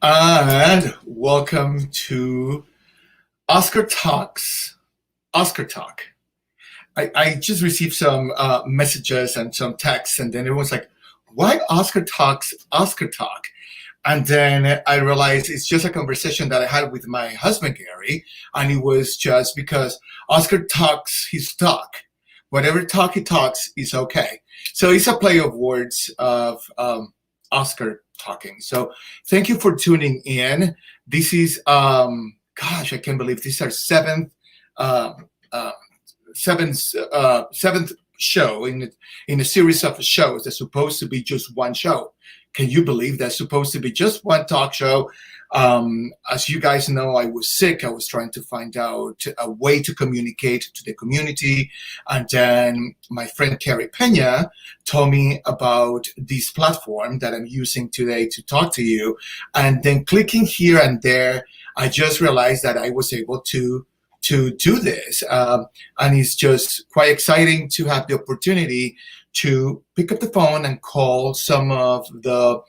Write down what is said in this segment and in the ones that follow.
And welcome to Oscar Talks. Oscar Talk. I just received some messages and some texts, and then everyone's like, why Oscar Talks, Oscar Talk? And then I realized it's just a conversation that I had with my husband, Gary, and it was just because Oscar talks his talk. Whatever talk he talks is okay. So it's a play of words of Oscar talking. So thank you for tuning in. This is, gosh, I can't believe these are uh, uh, seventh show in a series of shows that's supposed to be just one show. Can you believe that's supposed to be just one talk show? As you guys know, I was sick. I was trying to find out a way to communicate to the community. And then my friend Carrie Pena told me about this platform that I'm using today to talk to you. And then clicking here and there, I just realized that I was able to do this. And it's just quite exciting to have the opportunity to pick up the phone and call some of the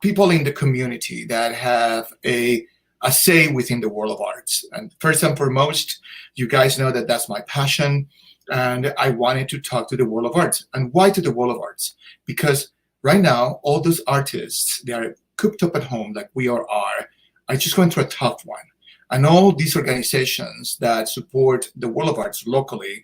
people in the community that have a say within the world of arts. And first and foremost, you guys know that that's my passion. And I wanted to talk to the world of arts. And why to the world of arts? Because right now, all those artists, they are cooped up at home like we all are just going through a tough one. And all these organizations that support the world of arts locally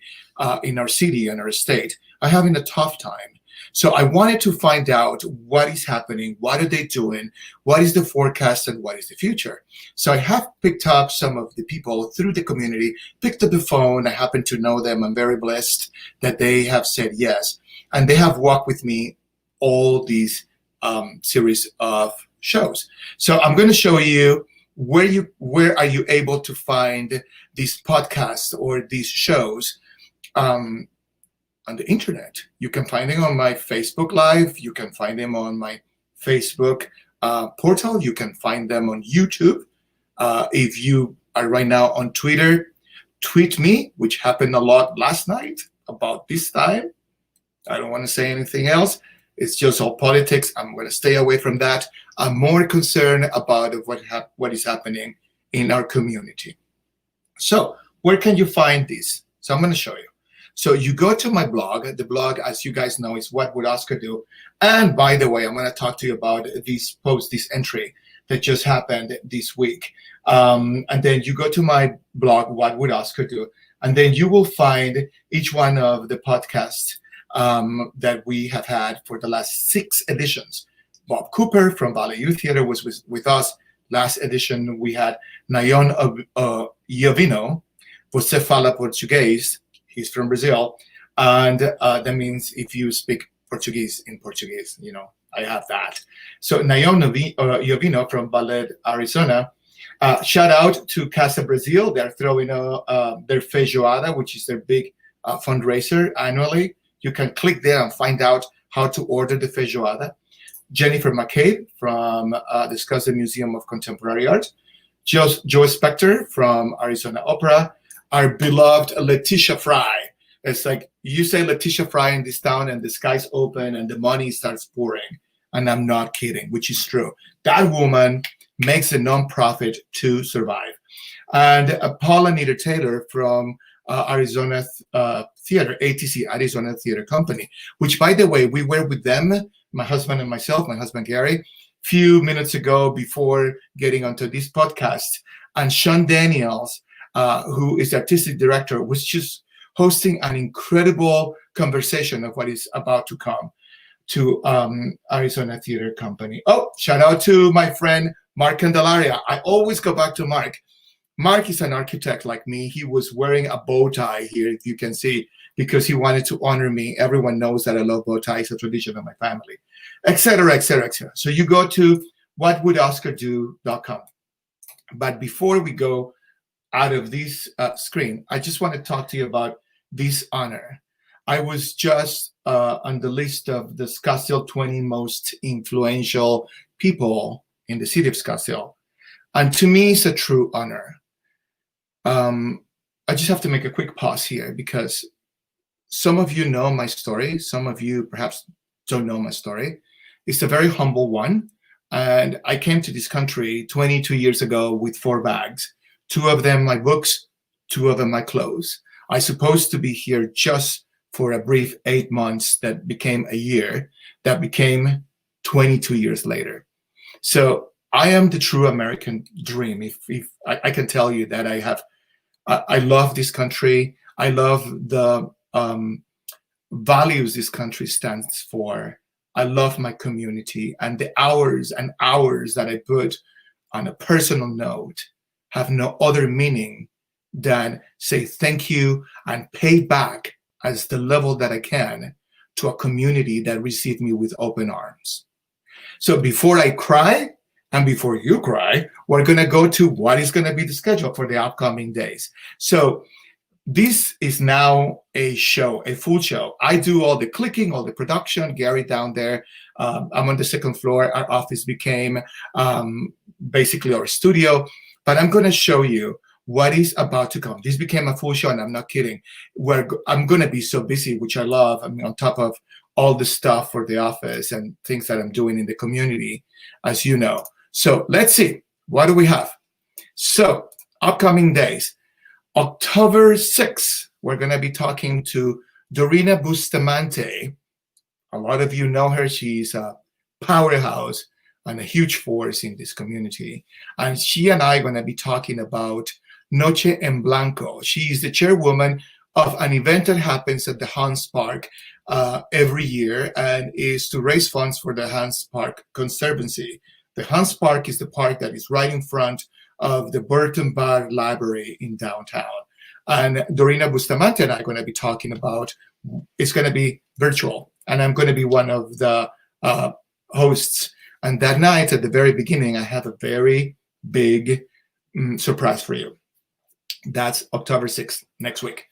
in our city and our state are having a tough time. So I wanted to find out what is happening, what are they doing, what is the forecast, and what is the future. So I have picked up some of the people through the community, picked up the phone. I happen to know them. I'm very blessed that they have said yes. And they have walked with me all these series of shows. So I'm going to show you where are you able to find these podcasts or these shows on the internet. You can find them on my Facebook Live. You can find them on my Facebook portal. You can find them on YouTube. If you are right now on Twitter, tweet me, which happened a lot last night about this time. I don't want to say anything else. It's just all politics. I'm going to stay away from that. I'm more concerned about what is happening in our community. So where can you find this? So I'm going to show you. So you go to my blog. The blog, as you guys know, is What Would Oscar Do? And by the way, I'm going to talk to you about this entry that just happened this week. And then you go to my blog, What Would Oscar Do? And then you will find each one of the podcasts that we have had for the last 6 editions. Bob Cooper from Valley Youth Theater was with us. Last edition, we had Nayon Iovino. Você fala português? He's from Brazil. And that means if you speak Portuguese in Portuguese, I have that. So Nayon Iovino from Ballet, Arizona. Shout out to Casa Brazil. They're throwing their feijoada, which is their big fundraiser annually. You can click there and find out how to order the feijoada. Jennifer McCabe from the Scottsdale Museum of Contemporary Art. Joe Spector from Arizona Opera. Our beloved Letitia Fry. It's like you say Letitia Fry in this town and the skies open and the money starts pouring. And I'm not kidding, which is true. That woman makes a nonprofit to survive. And Paula Nieder-Taylor from Arizona Theater, ATC, Arizona Theater Company, which, by the way, we were with them, my husband and myself, my husband Gary, few minutes ago before getting onto this podcast. And Sean Daniels, who is the artistic director, was just hosting an incredible conversation of what is about to come to Arizona Theater Company. Oh, shout out to my friend Mark Candelaria. I always go back to Mark. Mark is an architect like me. He was wearing a bow tie here, if you can see, because he wanted to honor me. Everyone knows that I love bow ties, a tradition of my family, etc., etc., etc. So you go to whatwouldoscardo.com. But before we go out of this screen, I just want to talk to you about this honor. I was just on the list of the Scottsdale 20 most influential people in the city of Scottsdale. And to me, it's a true honor. I just have to make a quick pause here because some of you know my story. Some of you perhaps don't know my story. It's a very humble one. And I came to this country 22 years ago with 4 bags. 2 of them my books, 2 of them my clothes. I supposed to be here just for a brief 8 months that became a year, that became 22 years later. So I am the true American dream. If I can tell you that I love this country. I love the values this country stands for. I love my community, and the hours and hours that I put on a personal note have no other meaning than say thank you and pay back as the level that I can to a community that received me with open arms. So before I cry and before you cry, we're going to go to what is going to be the schedule for the upcoming days. So this is now a show, a full show. I do all the clicking, all the production. Gary down there. I'm on the 2nd floor. Our office became basically our studio. But I'm going to show you what is about to come. This became a full show, and I'm not kidding. I'm going to be so busy, which I love. I mean, on top of all the stuff for the office and things that I'm doing in the community, as you know. So let's see. What do we have? So upcoming days. October 6th, we're going to be talking to Dorina Bustamante. A lot of you know her. She's a powerhouse and a huge force in this community. And she and I are going to be talking about Noche en Blanco. She is the chairwoman of an event that happens at the Hans Park every year, and is to raise funds for the Hans Park Conservancy. The Hans Park is the park that is right in front of the Burton Bar Library in downtown. And Dorina Bustamante and I are going to be talking about, it's going to be virtual, and I'm going to be one of the hosts. And that night, at the very beginning, I have a very big surprise for you. That's October 6th, next week.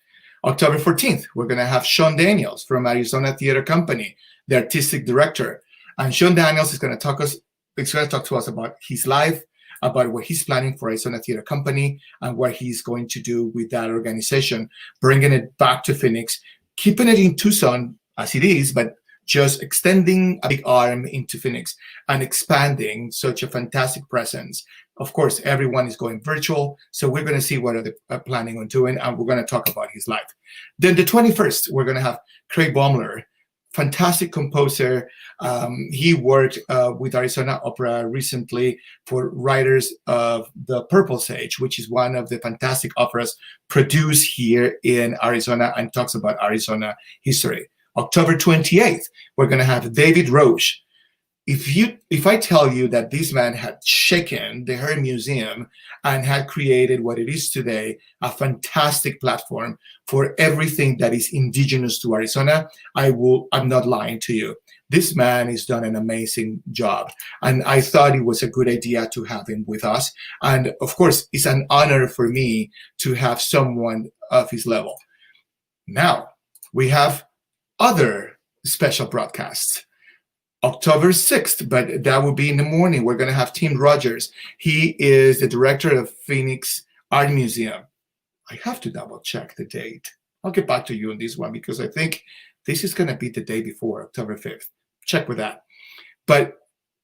October 14th, we're going to have Sean Daniels from Arizona Theater Company, the artistic director. And Sean Daniels is going to talk to us about his life, about what he's planning for Arizona Theater Company, and what he's going to do with that organization, bringing it back to Phoenix, keeping it in Tucson as it is, but just extending a big arm into Phoenix and expanding such a fantastic presence. Of course, everyone is going virtual, so we're going to see what they're planning on doing, and we're going to talk about his life. Then the 21st, we're going to have Craig Baumler, fantastic composer. He worked with Arizona Opera recently for writers of The Purple Sage, which is one of the fantastic operas produced here in Arizona and talks about Arizona history. October 28th, we're going to have David Roche. If I tell you that this man had shaken the Hair Museum and had created what it is today, a fantastic platform for everything that is indigenous to Arizona, I'm not lying to you. This man has done an amazing job, and I thought it was a good idea to have him with us. And of course, it's an honor for me to have someone of his level. Now, we have other special broadcasts. October 6th, but that will be in the morning. We're going to have Tim Rogers. He is the director of Phoenix Art Museum. I have to double check the date. I'll get back to you on this one because I think this is going to be the day before, October 5th. Check with that. But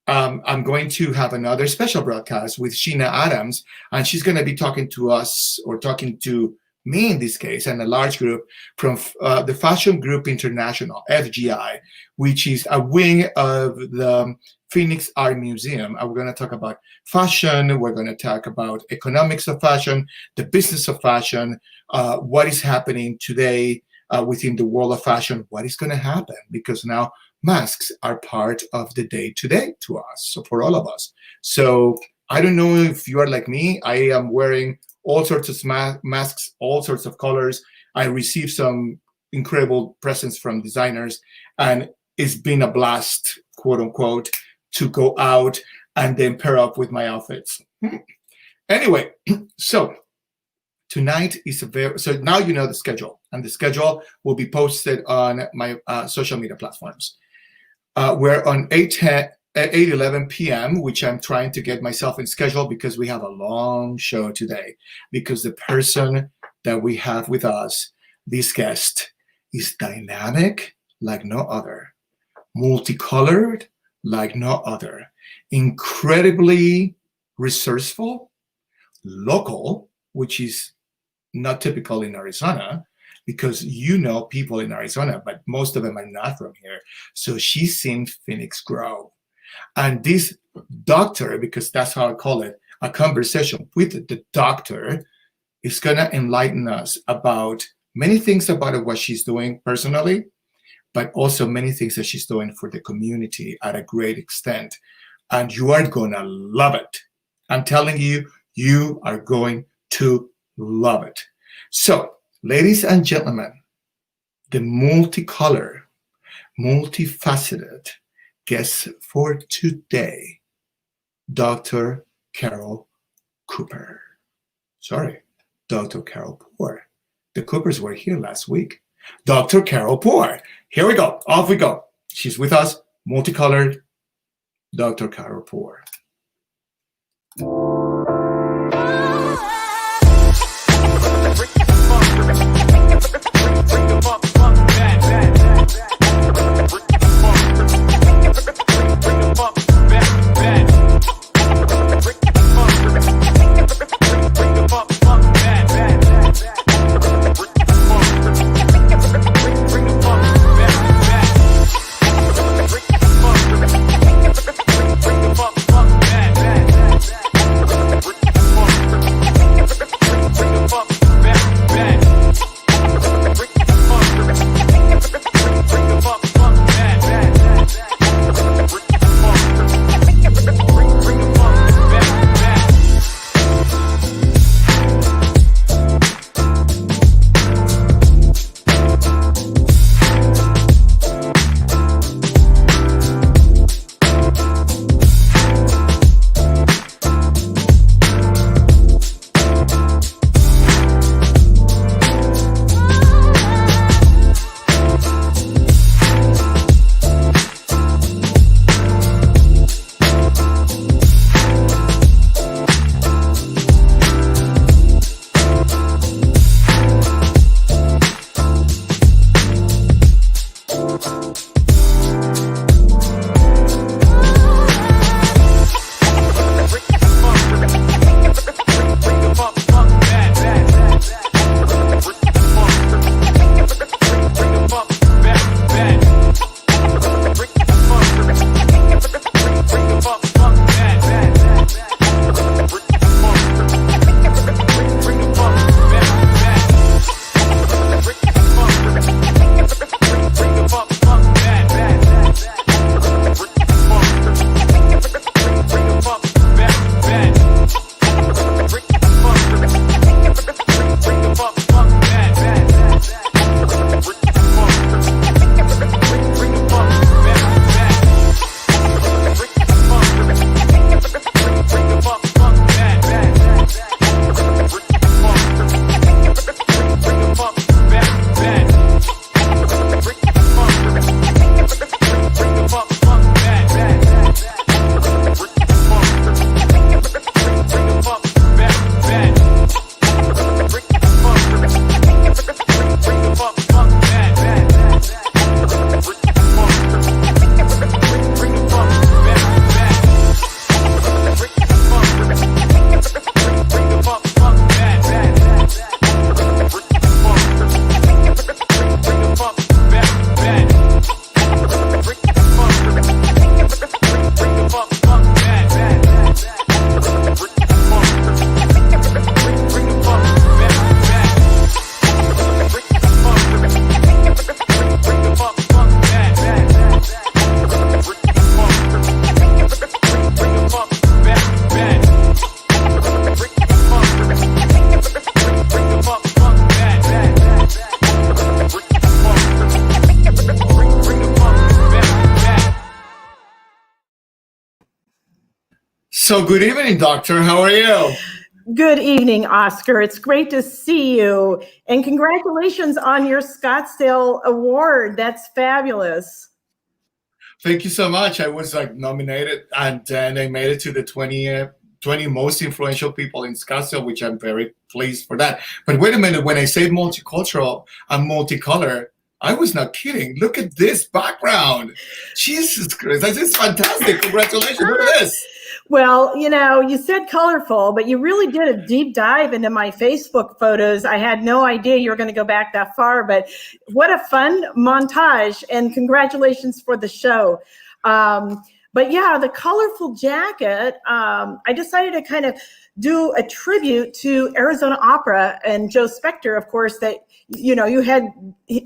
I'm going to have another special broadcast with Sheena Adams, and she's going to be talking to us, or talking to me in this case, and a large group from the Fashion Group International, FGI, which is a wing of the Phoenix Art Museum. And we're going to talk about fashion. We're going to talk about economics of fashion, the business of fashion, what is happening today within the world of fashion, what is going to happen, because now masks are part of the day-to-day to us, so for all of us. So I don't know if you are like me. I am wearing all sorts of masks, all sorts of colors. I received some incredible presents from designers, and it's been a blast, quote unquote, to go out and then pair up with my outfits. Anyway, so tonight is so now you know the schedule, and the schedule will be posted on my social media platforms. We're on 8:11 p.m., which I'm trying to get myself in schedule because we have a long show today, because the person that we have with us, this guest, is dynamic like no other, multicolored like no other. Incredibly resourceful, local, which is not typical in Arizona, because you know people in Arizona, but most of them are not from here. So she's seen Phoenix grow. And this doctor, because that's how I call it, a conversation with the doctor, is going to enlighten us about many things about what she's doing personally, but also many things that she's doing for the community at a great extent. And you are going to love it. I'm telling you, you are going to love it. So, ladies and gentlemen, the multicolor, multifaceted guest for today, Dr. Carol Cooper. Sorry, Dr. Carol Poore. The Coopers were here last week. Dr. Carol Poore. Here we go. Off we go. She's with us, multicolored, Dr. Carol Poore. So good evening, Doctor. How are you? Good evening, Oscar. It's great to see you. And congratulations on your Scottsdale Award. That's fabulous. Thank you so much. I was nominated, and then I made it to the 20 most influential people in Scottsdale, which I'm very pleased for that. But wait a minute, when I say multicultural and multicolor, I was not kidding. Look at this background. Jesus Christ, this is fantastic. Congratulations. Look at this. Well, you said colorful, but you really did a deep dive into my Facebook photos. I had no idea you were going to go back that far, but what a fun montage, and congratulations for the show. But yeah, the colorful jacket, I decided to kind of do a tribute to Arizona Opera and Joe Spector, of course, that, you had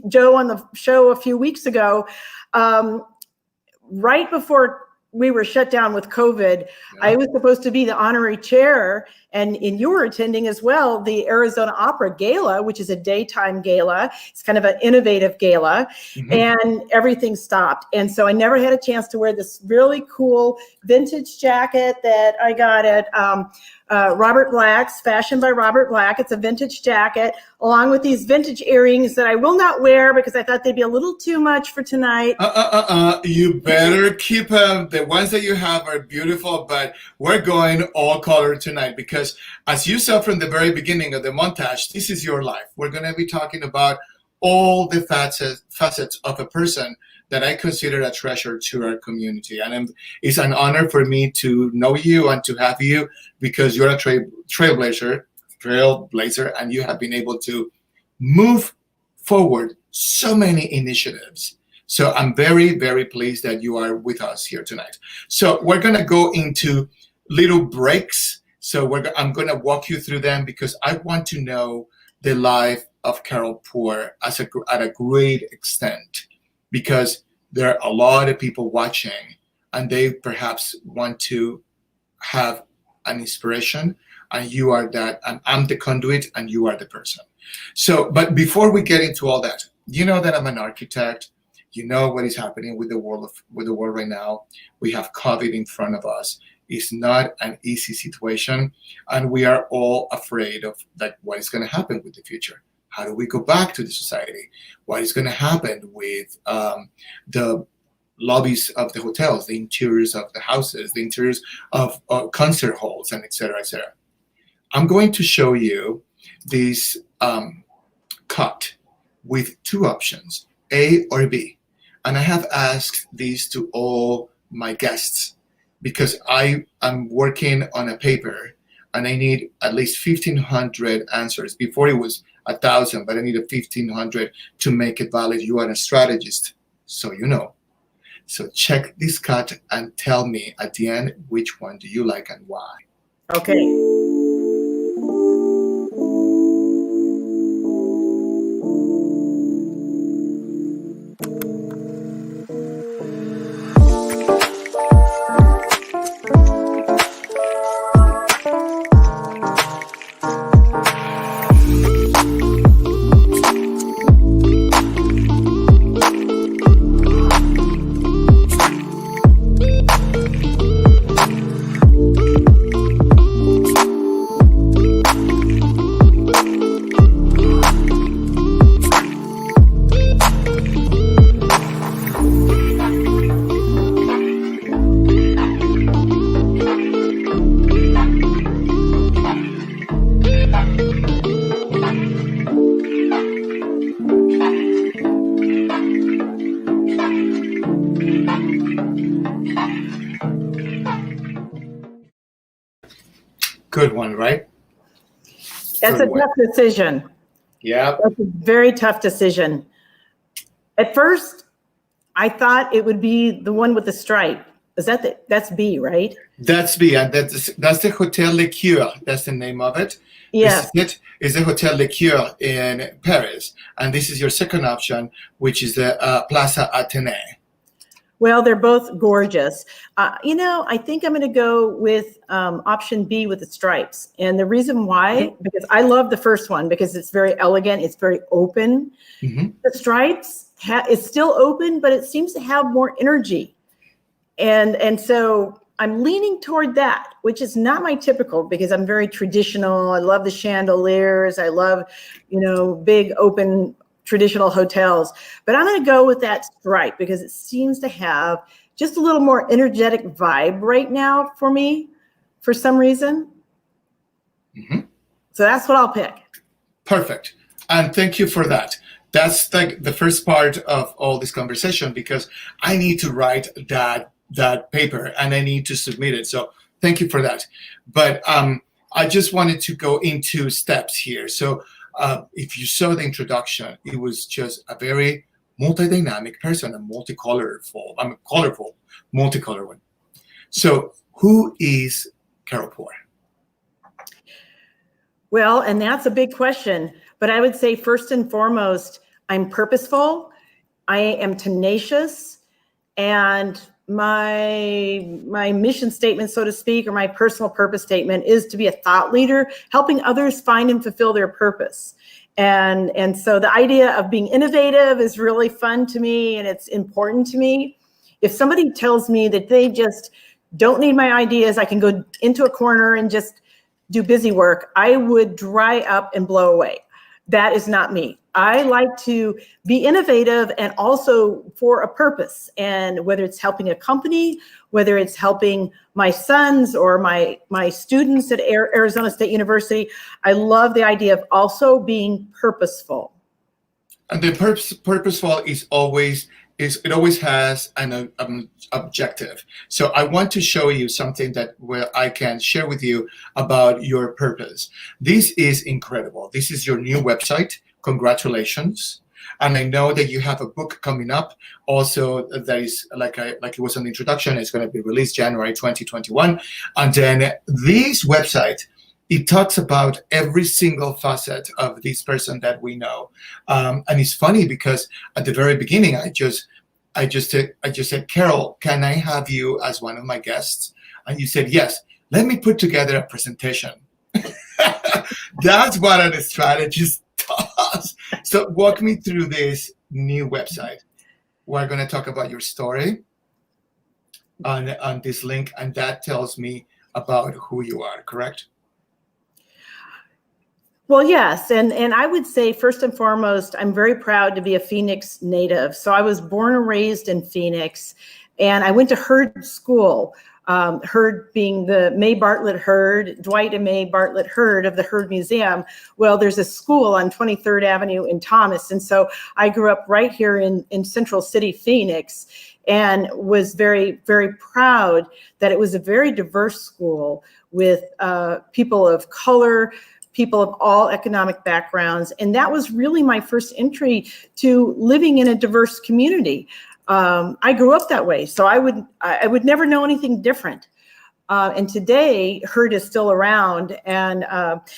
Joe on the show a few weeks ago, right before we were shut down with COVID. Yeah. I was supposed to be the honorary chair, and you were attending as well, the Arizona Opera Gala, which is a daytime gala. It's kind of an innovative gala, and everything stopped. And so I never had a chance to wear this really cool vintage jacket that I got at Robert Black's, fashioned by Robert Black. It's a vintage jacket, along with these vintage earrings that I will not wear because I thought they'd be a little too much for tonight. You better keep them. The ones that you have are beautiful, but we're going all color tonight because, as you saw from the very beginning of the montage, this is your life. We're going to be talking about all the facets of a person that I consider a treasure to our community. And it's an honor for me to know you and to have you, because you're a trailblazer, and you have been able to move forward so many initiatives. So I'm very, very pleased that you are with us here tonight. So we're going to go into little breaks. So I'm going to walk you through them because I want to know the life of Carol Poore at a great extent, because there are a lot of people watching and they perhaps want to have an inspiration, and you are that, and I'm the conduit and you are the person. So, but before we get into all that, you know that I'm an architect. You know what is happening with the world right now. We have COVID in front of us. It's not an easy situation, and we are all afraid of what is going to happen with the future. How do we go back to the society? What is going to happen with the lobbies of the hotels, the interiors of the houses, the interiors of concert halls, and et cetera, et cetera. I'm going to show you this cut with two options, A or B. And I have asked these to all my guests because I am working on a paper and I need at least 1,500 answers. Before it was 1,000, but I need 1,500 to make it valid. You are a strategist, so you know. So check this cut and tell me at the end which one do you like and why. Okay. Good one, right? That's a tough decision. Yeah. That's a very tough decision. At first, I thought it would be the one with the stripe. That's B, right? That's B, and that's the Hotel Le Cure. That's the name of it. Yes. This is the Hotel Le Cure in Paris, and this is your second option, which is the Plaza Athénée. Well, they're both gorgeous. I think I'm going to go with option B with the stripes. And the reason why, because I love the first one because it's very elegant. It's very open. Mm-hmm. The stripes is still open, but it seems to have more energy. And so I'm leaning toward that, which is not my typical because I'm very traditional. I love the chandeliers. I love, big open traditional hotels, but I'm going to go with that stripe because it seems to have just a little more energetic vibe right now for me, for some reason. Mm-hmm. So that's what I'll pick. Perfect. And thank you for that. That's like the first part of all this conversation, because I need to write that paper and I need to submit it. So thank you for that. But I just wanted to go into steps here. So if you saw the introduction, it was just a very multi-dynamic person, a colorful, multicolor one. So who is Carol Poore? Well, and that's a big question, but I would say first and foremost, I'm purposeful, I am tenacious, and my mission statement, so to speak, or my personal purpose statement is to be a thought leader, helping others find and fulfill their purpose. And so the idea of being innovative is really fun to me, and it's important to me. If somebody tells me that they just don't need my ideas, I can go into a corner and just do busy work, I would dry up and blow away. That is not me. I like to be innovative and also for a purpose. And whether it's helping a company, whether it's helping my sons or my students at Arizona State University, I love the idea of also being purposeful. And the purposeful is always it always has an objective. So I want to show you something where I can share with you about your purpose. This is incredible. This is your new website. Congratulations. And I know that you have a book coming up also that is, like it was an introduction, it's going to be released January 2021. And then this website, it talks about every single facet of this person that we know. And it's funny because at the very beginning, I just said, Carol, can I have you as one of my guests? And you said, yes, let me put together a presentation. That's what a strategist does. So walk me through this new website. We're going to talk about your story on this link, and that tells me about who you are, correct? Well, yes. And I would say, first and foremost, I'm very proud to be a Phoenix native. So I was born and raised in Phoenix, and I went to Hurd School, Hurd being the May Bartlett Hurd, Dwight and May Bartlett Hurd of the Hurd Museum. Well, there's a school on 23rd Avenue in Thomas. And so I grew up right here in Central City, Phoenix, and was very, very proud that it was a very diverse school with people of color, people of all economic backgrounds. And that was really my first entry to living in a diverse community. I grew up that way, so I would never know anything different. And today, Hurd is still around. And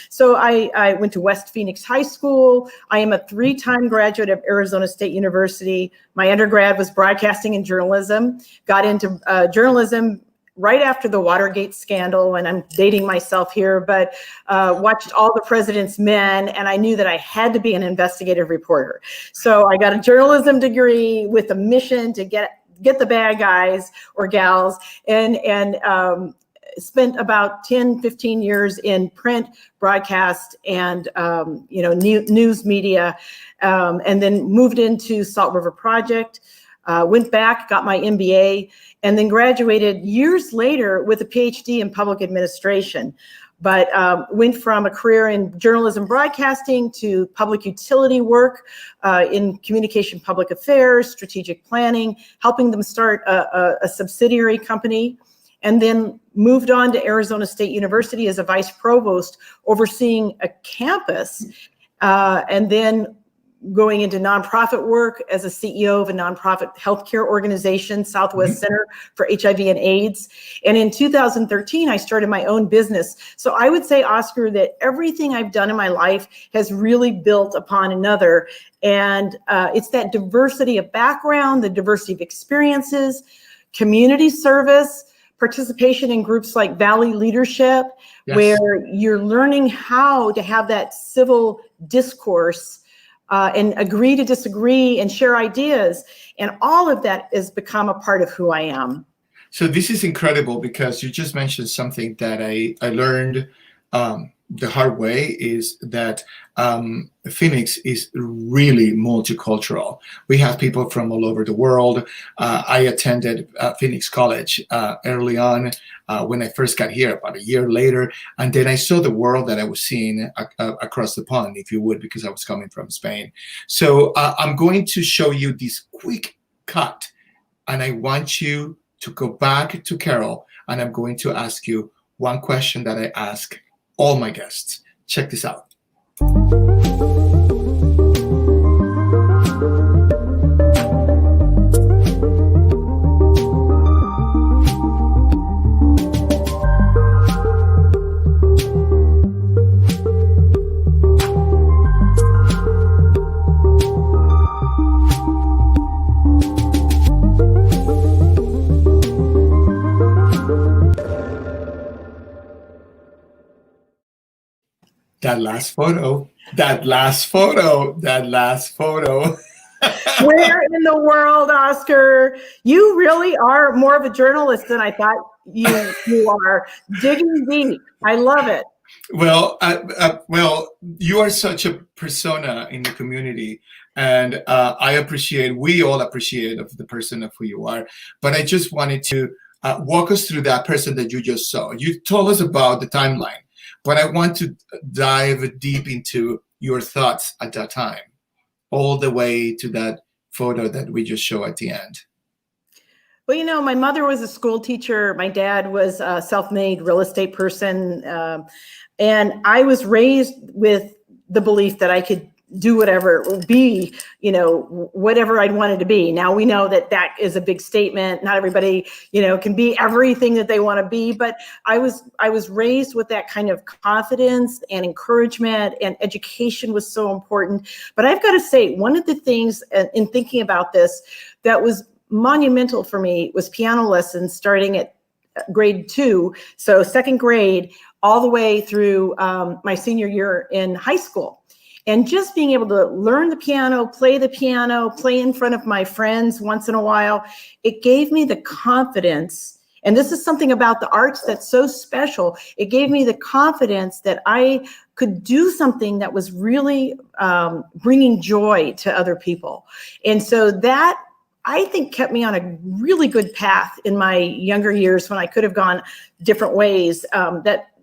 so I went to West Phoenix High School. I am a 3-time graduate of Arizona State University. My undergrad was broadcasting and journalism. Got into journalism right after the Watergate scandal, and I'm dating myself here, but watched All the President's Men, and I knew that I had to be an investigative reporter. So I got a journalism degree with a mission to get the bad guys or gals, and spent about 10, 15 years in print, broadcast, and news media, and then moved into Salt River Project. Went back, got my MBA, and then graduated years later with a PhD in public administration. But went from a career in journalism broadcasting to public utility work in communication public affairs, strategic planning, helping them start a subsidiary company, and then moved on to Arizona State University as a vice provost, overseeing a campus, and then going into nonprofit work as a CEO of a nonprofit healthcare organization, Southwest Center for HIV and AIDS. And in 2013, I started my own business. So I would say, Oscar, that everything I've done in my life has really built upon another. And it's that diversity of background, the diversity of experiences, community service, participation in groups like Valley Leadership, yes, where you're learning how to have that civil discourse and agree to disagree and share ideas. And all of that has become a part of who I am. So this is incredible because you just mentioned something that I learned the hard way is that Phoenix is really multicultural. We have people from all over the world. I attended Phoenix College early on when I first got here, about a year later, and then I saw the world that I was seeing across the pond, if you would, because I was coming from Spain. So I'm going to show you this quick cut, and I want you to go back to Carol, and I'm going to ask you one question that I ask all my guests. Check this out. That last photo. Where in the world, Oscar? You really are more of a journalist than I thought you are. Digging deep. I love it. Well, you are such a persona in the community, and we all appreciate of the person of who you are. But I just wanted to walk us through that person that you just saw. You told us about the timeline, but I want to dive deep into your thoughts at that time, all the way to that photo that we just show at the end. Well, my mother was a school teacher. My dad was a self-made real estate person. And I was raised with the belief that I could do whatever, be, whatever I'd wanted to be. Now we know that that is a big statement. Not everybody, can be everything that they want to be, but I was raised with that kind of confidence and encouragement, and education was so important. But I've got to say, one of the things in thinking about this that was monumental for me was piano lessons starting at grade 2. So second grade, all the way through my senior year in high school. And just being able to learn the piano, play in front of my friends once in a while, it gave me the confidence. And this is something about the arts that's so special. It gave me the confidence that I could do something that was really bringing joy to other people. And so that, I think, kept me on a really good path in my younger years when I could have gone different ways.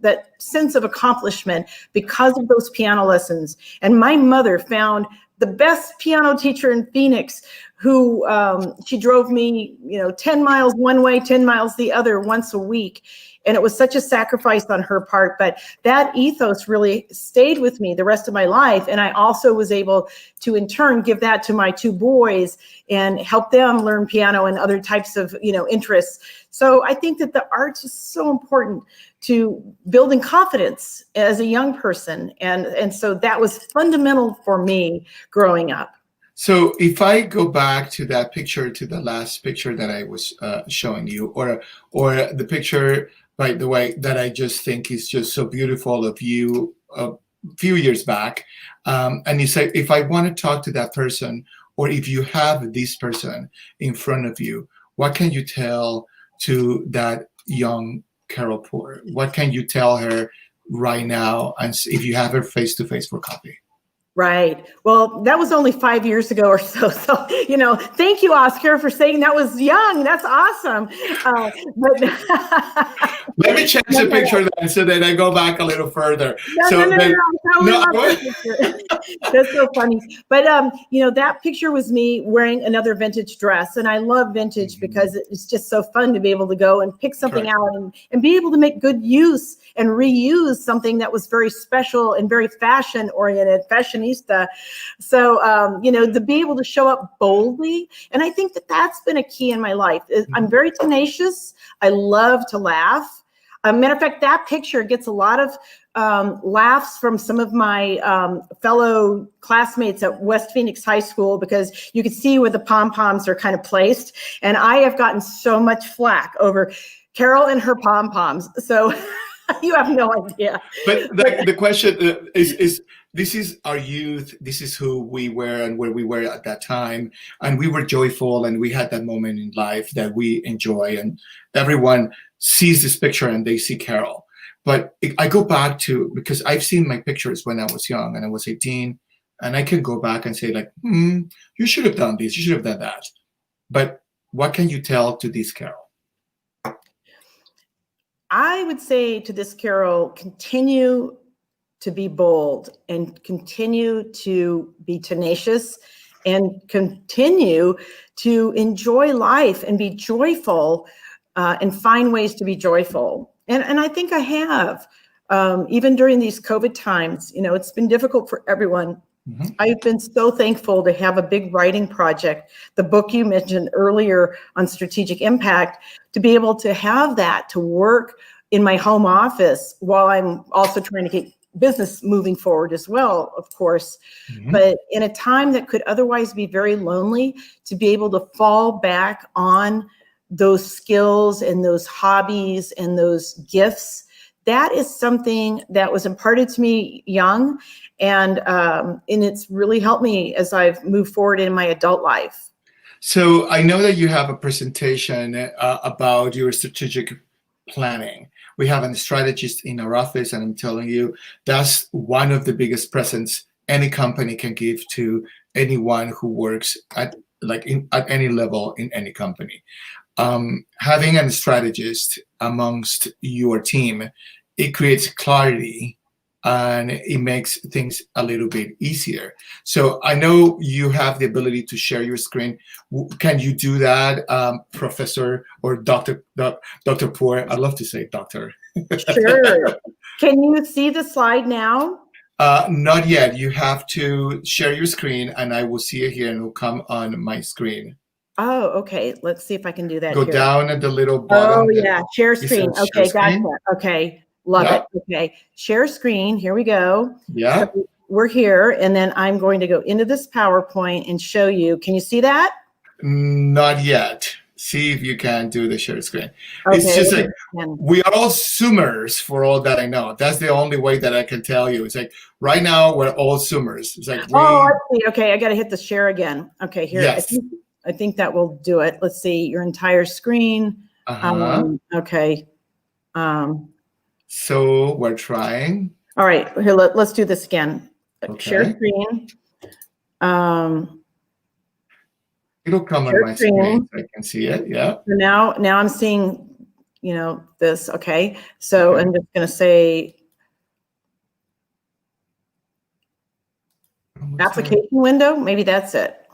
That sense of accomplishment because of those piano lessons. And my mother found the best piano teacher in Phoenix, who she drove me, 10 miles one way, 10 miles the other once a week. And it was such a sacrifice on her part, but that ethos really stayed with me the rest of my life. And I also was able to, in turn, give that to my 2 boys and help them learn piano and other types of, interests. So I think that the arts is so important to building confidence as a young person. And so that was fundamental for me growing up. So if I go back to that picture, to the last picture that I was showing you, or the picture, by the way, that I just think is just so beautiful of you a few years back, and you say, if I want to talk to that person, or if you have this person in front of you, what can you tell to that young Carol Poore? What can you tell her right now, and if you have her face to face for coffee? Right. Well, that was only 5 years ago or so. So, thank you, Oscar, for saying that was young. That's awesome. Let me change the picture then, so that I go back a little further. That's so funny. But, that picture was me wearing another vintage dress. And I love vintage because it's just so fun to be able to go and pick something out and be able to make good use and reuse something that was very special and very fashion oriented, fashionista. So, to be able to show up boldly. And I think that that's been a key in my life. I'm very tenacious. I love to laugh. Matter of fact, that picture gets a lot of laughs from some of my fellow classmates at West Phoenix High School, because you can see where the pom-poms are kind of placed. And I have gotten so much flack over Carol and her pom-poms. So you have no idea. But the question is, this is our youth. This is who we were and where we were at that time. And we were joyful, and we had that moment in life that we enjoy. And everyone sees this picture and they see Carol. But I go back to, because I've seen my pictures when I was young and I was 18, and I can go back and say like, you should have done this, you should have done that. But what can you tell to this Carol? I would say to this Carol, continue to be bold and continue to be tenacious and continue to enjoy life and be joyful and find ways to be joyful. And I think I have, even during these COVID times, it's been difficult for everyone. Mm-hmm. I've been so thankful to have a big writing project, the book you mentioned earlier on strategic impact, to be able to have that, to work in my home office while I'm also trying to get business moving forward as well, of course. Mm-hmm. But in a time that could otherwise be very lonely, to be able to fall back on those skills and those hobbies and those gifts, that is something that was imparted to me young, and it's really helped me as I've moved forward in my adult life. So I know that you have a presentation about your strategic planning. We have a strategist in our office, and I'm telling you, that's one of the biggest presents any company can give to anyone who works at any level in any company. Having a strategist amongst your team, it creates clarity and it makes things a little bit easier. So I know you have the ability to share your screen. Can you do that, Professor or Dr. Poore? I'd love to say doctor. Sure. Can you see the slide now? Not yet. You have to share your screen and I will see it here and it will come on my screen. Oh, okay. Let's see if I can do that. Go here. Down at the little bottom. Oh, yeah. Share screen. Okay, gotcha. Okay. Love it. Okay. Share screen. Here we go. Yeah. So we're here. And then I'm going to go into this PowerPoint and show you. Can you see that? Not yet. See if you can do the share screen. Okay, it's just like, we are all Zoomers for all that I know. That's the only way that I can tell you. It's like, right now, we're all Zoomers. It's like, I see. Okay. I got to hit the share again. Okay. Here. Yes. I think that will do it. Let's see your entire screen. Okay. So we're trying. All right, here, let's do this again. Okay. Share screen. It'll come on my screen so I can see it. Yeah. So now I'm seeing, this. Okay. So I'm just going to say application window. Maybe that's it.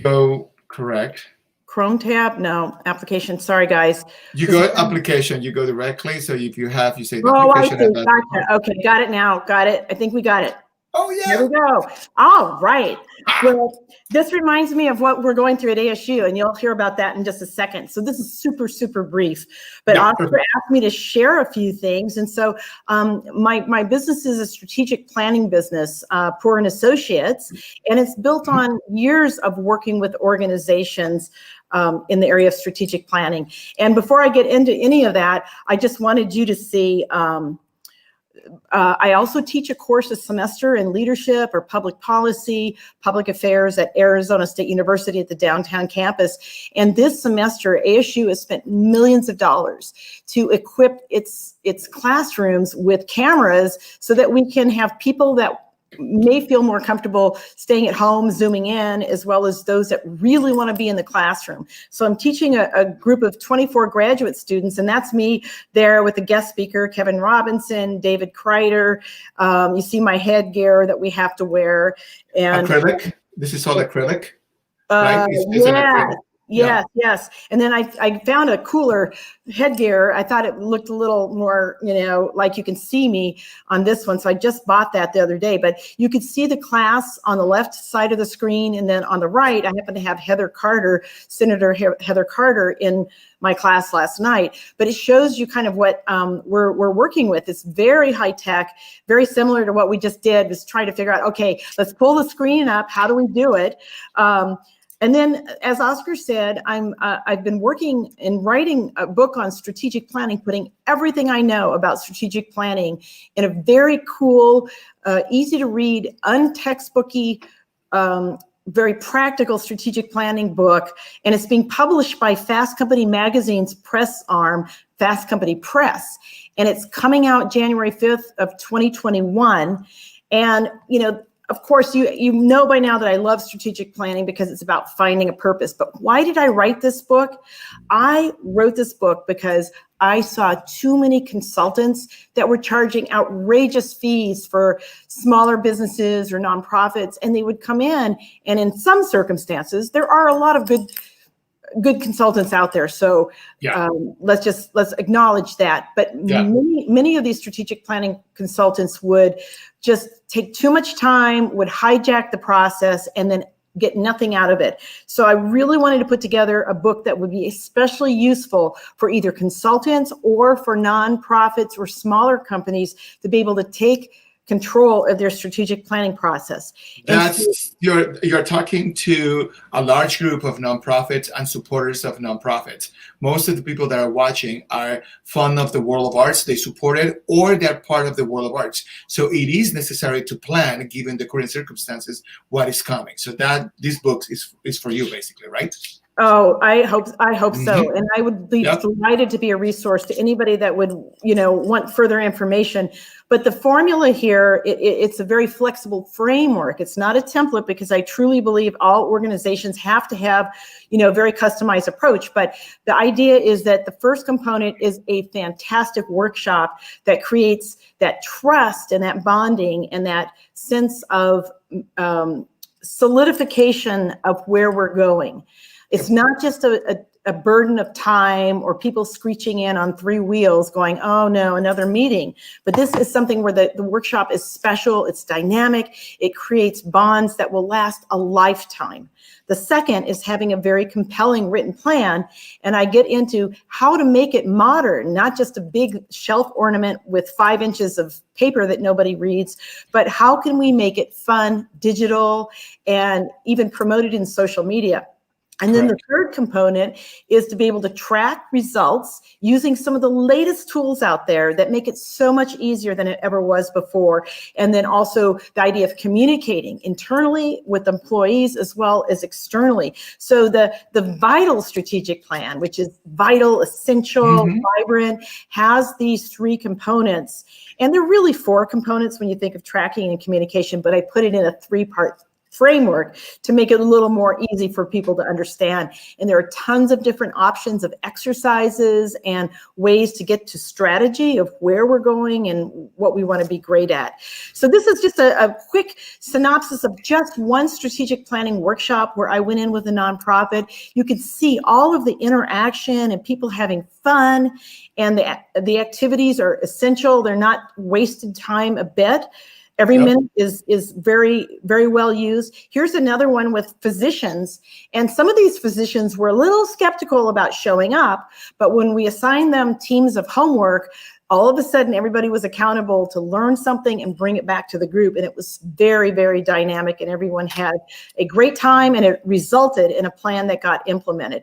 Go correct. Chrome tab. No, application. Sorry, guys. You go application. You go directly. So if you have, you say the application. I see. Gotcha. Okay, got it now. Got it. I think we got it. Oh, yeah. Here we go. All right. Well, this reminds me of what we're going through at ASU, and you'll hear about that in just a second. So this is super, super brief. But Oscar asked me to share a few things. And so my business is a strategic planning business, Poore and Associates, and it's built on years of working with organizations in the area of strategic planning. And before I get into any of that, I just wanted you to see I also teach a course a semester in leadership or public policy, public affairs at Arizona State University at the downtown campus. And this semester, ASU has spent millions of dollars to equip its classrooms with cameras so that we can have people that may feel more comfortable staying at home, zooming in, as well as those that really want to be in the classroom. So I'm teaching a group of 24 graduate students, and that's me there with the guest speaker, Kevin Robinson, David Kreider. You see my headgear that we have to wear. And acrylic? This is all acrylic? Right? Yes. And then I found a cooler headgear. I thought it looked a little more, like you can see me on this one. So I just bought that the other day, but you could see the class on the left side of the screen. And then on the right, I happen to have Senator Heather Carter in my class last night, but it shows you kind of what we're working with. It's very high tech, very similar to what we just did, was trying to figure out, okay, let's pull the screen up. How do we do it? And then, as Oscar said, I've been working and writing a book on strategic planning, putting everything I know about strategic planning in a very cool, easy to read, untextbooky very practical strategic planning book, and it's being published by Fast Company Magazine's press arm, Fast Company Press, and it's coming out January 5th of 2021. And, you know, of course, you know by now that I love strategic planning because it's about finding a purpose. But why did I write this book? I wrote this book because I saw too many consultants that were charging outrageous fees for smaller businesses or nonprofits, and they would come in, and in some circumstances, there are a lot of good consultants out there. So let's acknowledge that. But many of these strategic planning consultants would just take too much time, would hijack the process, and then get nothing out of it. So I really wanted to put together a book that would be especially useful for either consultants or for nonprofits or smaller companies to be able to take control of their strategic planning process. You're talking to a large group of nonprofits and supporters of nonprofits. Most of the people that are watching are fond of the world of arts, they support it, or they're part of the world of arts. So it is necessary to plan, given the current circumstances, what is coming. So that this book is for you, basically, right? Oh, I hope so. And I would be delighted to be a resource to anybody that would, you know, want further information. But the formula here, it's a very flexible framework. It's not a template, because I truly believe all organizations have to have, you know, a very customized approach. But the idea is that the first component is a fantastic workshop that creates that trust and that bonding and that sense of solidification of where we're going. It's not just a burden of time or people screeching in on three wheels going, oh no, another meeting. But this is something where the workshop is special, it's dynamic, it creates bonds that will last a lifetime. The second is having a very compelling written plan. And I get into how to make it modern, not just a big shelf ornament with 5 inches of paper that nobody reads, but how can we make it fun, digital, and even promoted in social media. And then the third component is to be able to track results using some of the latest tools out there that make it so much easier than it ever was before. And then also the idea of communicating internally with employees as well as externally. So the vital strategic plan, which is vital, essential, vibrant, has these 3 components. And they're really 4 components when you think of tracking and communication, but I put it in a 3-part framework to make it a little more easy for people to understand. And there are tons of different options of exercises and ways to get to strategy of where we're going and what we want to be great at. So this is just a quick synopsis of just one strategic planning workshop where I went in with a nonprofit. You could see all of the interaction and people having fun, and the activities are essential. They're not wasted time a bit. Every minute is very, very well used. Here's another one with physicians. And some of these physicians were a little skeptical about showing up, but when we assigned them teams of homework, all of a sudden everybody was accountable to learn something and bring it back to the group. And it was very, very dynamic, and everyone had a great time, and it resulted in a plan that got implemented.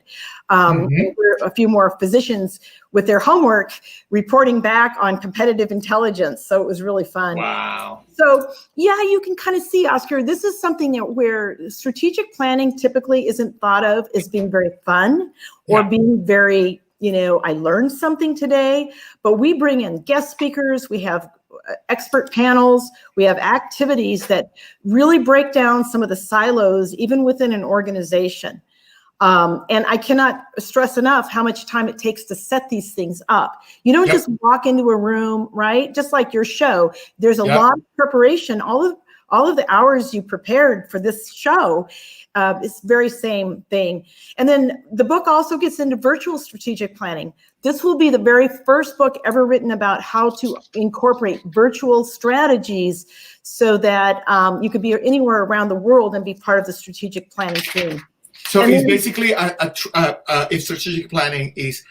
A few more physicians with their homework reporting back on competitive intelligence. So it was really fun. Wow. So yeah, you can kind of see, Oscar, this is something that where strategic planning typically isn't thought of as being very fun or being very, you know, I learned something today, but we bring in guest speakers, we have expert panels, we have activities that really break down some of the silos even within an organization. And I cannot stress enough how much time it takes to set these things up. You don't just walk into a room, right? Just like your show, there's a lot of preparation. All of the hours you prepared for this show, it's very same thing. And then the book also gets into virtual strategic planning. This will be the very first book ever written about how to incorporate virtual strategies so that you could be anywhere around the world and be part of the strategic planning team. So it's basically if strategic planning is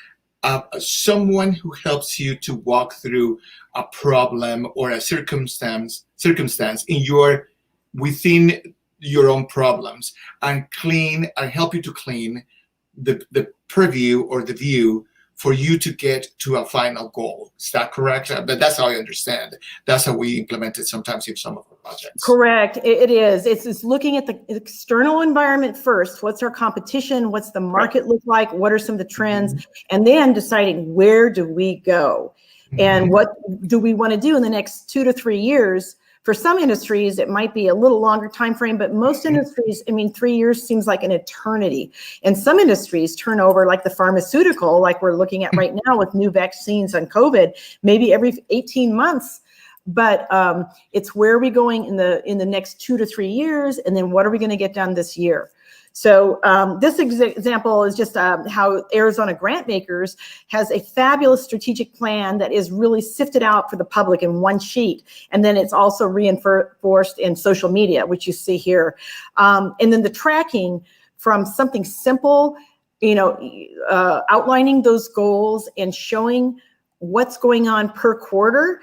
someone who helps you to walk through a problem or a circumstance within your own problems and help you to clean the purview or the view for you to get to a final goal. Is that correct? But that's how I understand. That's how we implement it sometimes in some of our projects. Correct. It is. It's looking at the external environment first. What's our competition? What's the market look like? What are some of the trends? And then deciding, where do we go? And what do we want to do in the next 2 to 3 years? For some industries, it might be a little longer time frame, but most industries, I mean, 3 years seems like an eternity. And some industries turn over, like the pharmaceutical, like we're looking at right now with new vaccines on COVID, maybe every 18 months. But it's where are we going in the next 2 to 3 years, and then what are we going to get done this year? So this example is just how Arizona Grantmakers has a fabulous strategic plan that is really sifted out for the public in one sheet. And then it's also reinforced in social media, which you see here. And then the tracking from something simple, outlining those goals and showing what's going on per quarter.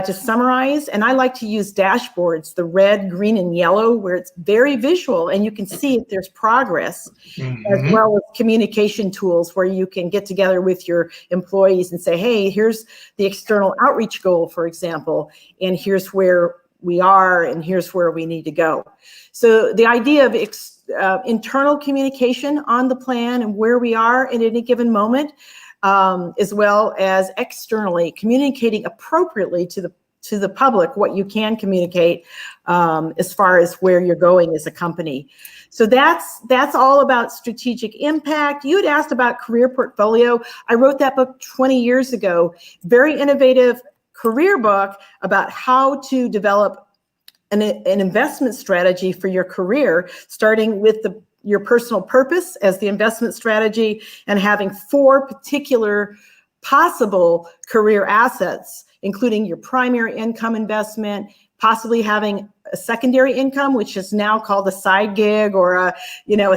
To summarize, and I like to use dashboards, the red, green, and yellow, where it's very visual and you can see if there's progress, as well as communication tools where you can get together with your employees and say, hey, here's the external outreach goal, for example, and here's where we are and here's where we need to go. So the idea of internal communication on the plan and where we are at any given moment, as well as externally communicating appropriately to the public what you can communicate as far as where you're going as a company. So that's all about strategic impact. You had asked about career portfolio. I wrote that book 20 years ago. Very innovative career book about how to develop an investment strategy for your career, starting with your personal purpose as the investment strategy and having 4 particular possible career assets, including your primary income investment, possibly having a secondary income, which is now called a side gig or a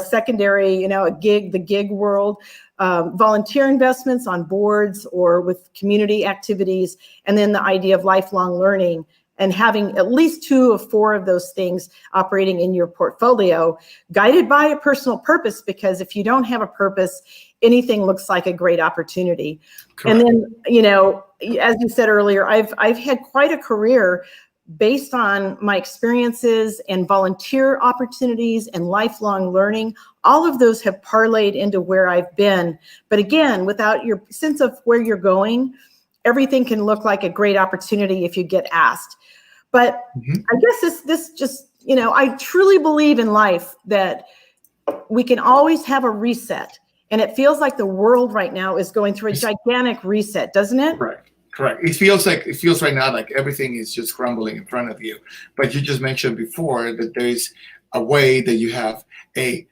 secondary, a gig, the gig world, volunteer investments on boards or with community activities, and then the idea of lifelong learning, and having at least 2 of 4 of those things operating in your portfolio, guided by a personal purpose, because if you don't have a purpose, anything looks like a great opportunity. Correct. And then, as you said earlier, I've had quite a career based on my experiences and volunteer opportunities and lifelong learning. All of those have parlayed into where I've been. But again, without your sense of where you're going, everything can look like a great opportunity if you get asked. But I guess this just, I truly believe in life that we can always have a reset. And it feels like the world right now is going through a gigantic reset, doesn't it? Correct. It feels right now like everything is just crumbling in front of you. But you just mentioned before that there is a way that you have a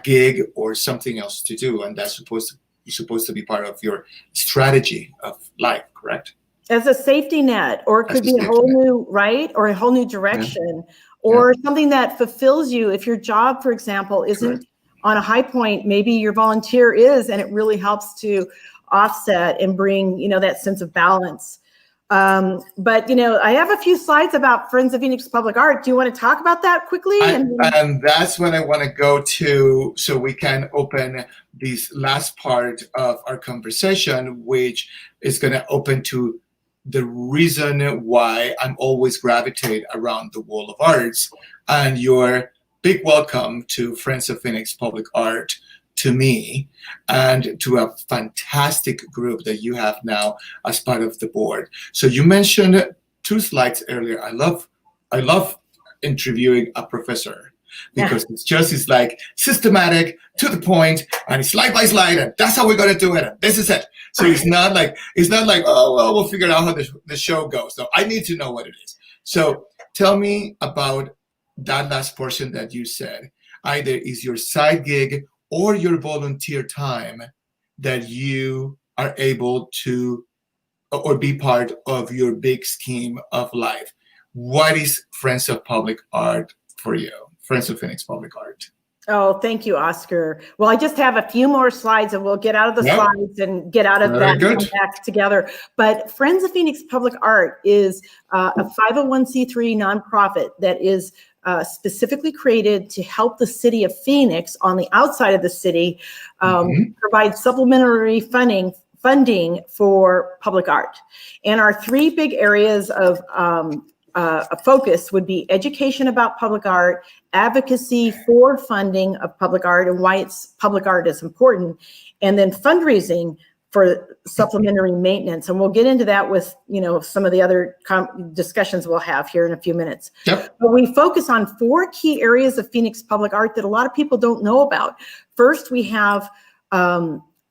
gig or something else to do, and that's supposed to be part of your strategy of life, correct? As a safety net, or it could be a whole new, right? Or a whole new direction, or something that fulfills you. If your job, for example, isn't on a high point, maybe your volunteer is, and it really helps to offset and bring, that sense of balance. But, I have a few slides about Friends of Phoenix Public Art. Do you want to talk about that quickly? And that's what I want to go to, so we can open this last part of our conversation, which is going to open to the reason why I'm always gravitate around the Wall of Arts, and your big welcome to Friends of Phoenix Public Art, to me, and to a fantastic group that you have now as part of the board. So you mentioned 2 slides earlier. I love interviewing a professor, because it's like systematic, to the point, and it's slide by slide, and that's how we're going to do it, and this is it. So it's not like, oh, well, we'll figure out how the show goes. So I need to know what it is. So tell me about that last portion that you said. Either is your side gig or your volunteer time that you are able to, or be part of your big scheme of life. What is Friends of Public Art for you? Friends of Phoenix Public Art. Oh, thank you, Oscar. Well, I just have a few more slides and we'll get out of the slides and get out of that and come back together. But Friends of Phoenix Public Art is a 501c3 nonprofit that is specifically created to help the city of Phoenix on the outside of the city provide supplementary funding funding for public art. And our three big areas of a focus would be education about public art, advocacy for funding of public art and why public art is important, and then fundraising for supplementary maintenance. And we'll get into that with, some of the other discussions we'll have here in a few minutes. Yep. But we focus on four key areas of Phoenix public art that a lot of people don't know about. First, we have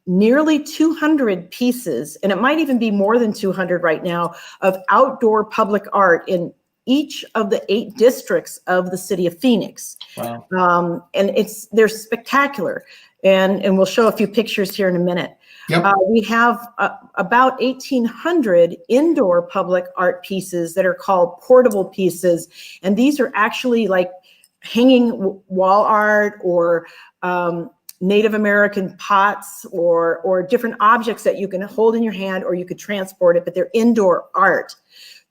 nearly 200 pieces, and it might even be more than 200 right now, of outdoor public art in each of the 8 districts of the city of Phoenix. Wow. And they're spectacular. And we'll show a few pictures here in a minute. Yep. We have about 1,800 indoor public art pieces that are called portable pieces. And these are actually like hanging wall art or Native American pots or different objects that you can hold in your hand or you could transport it, but they're indoor art.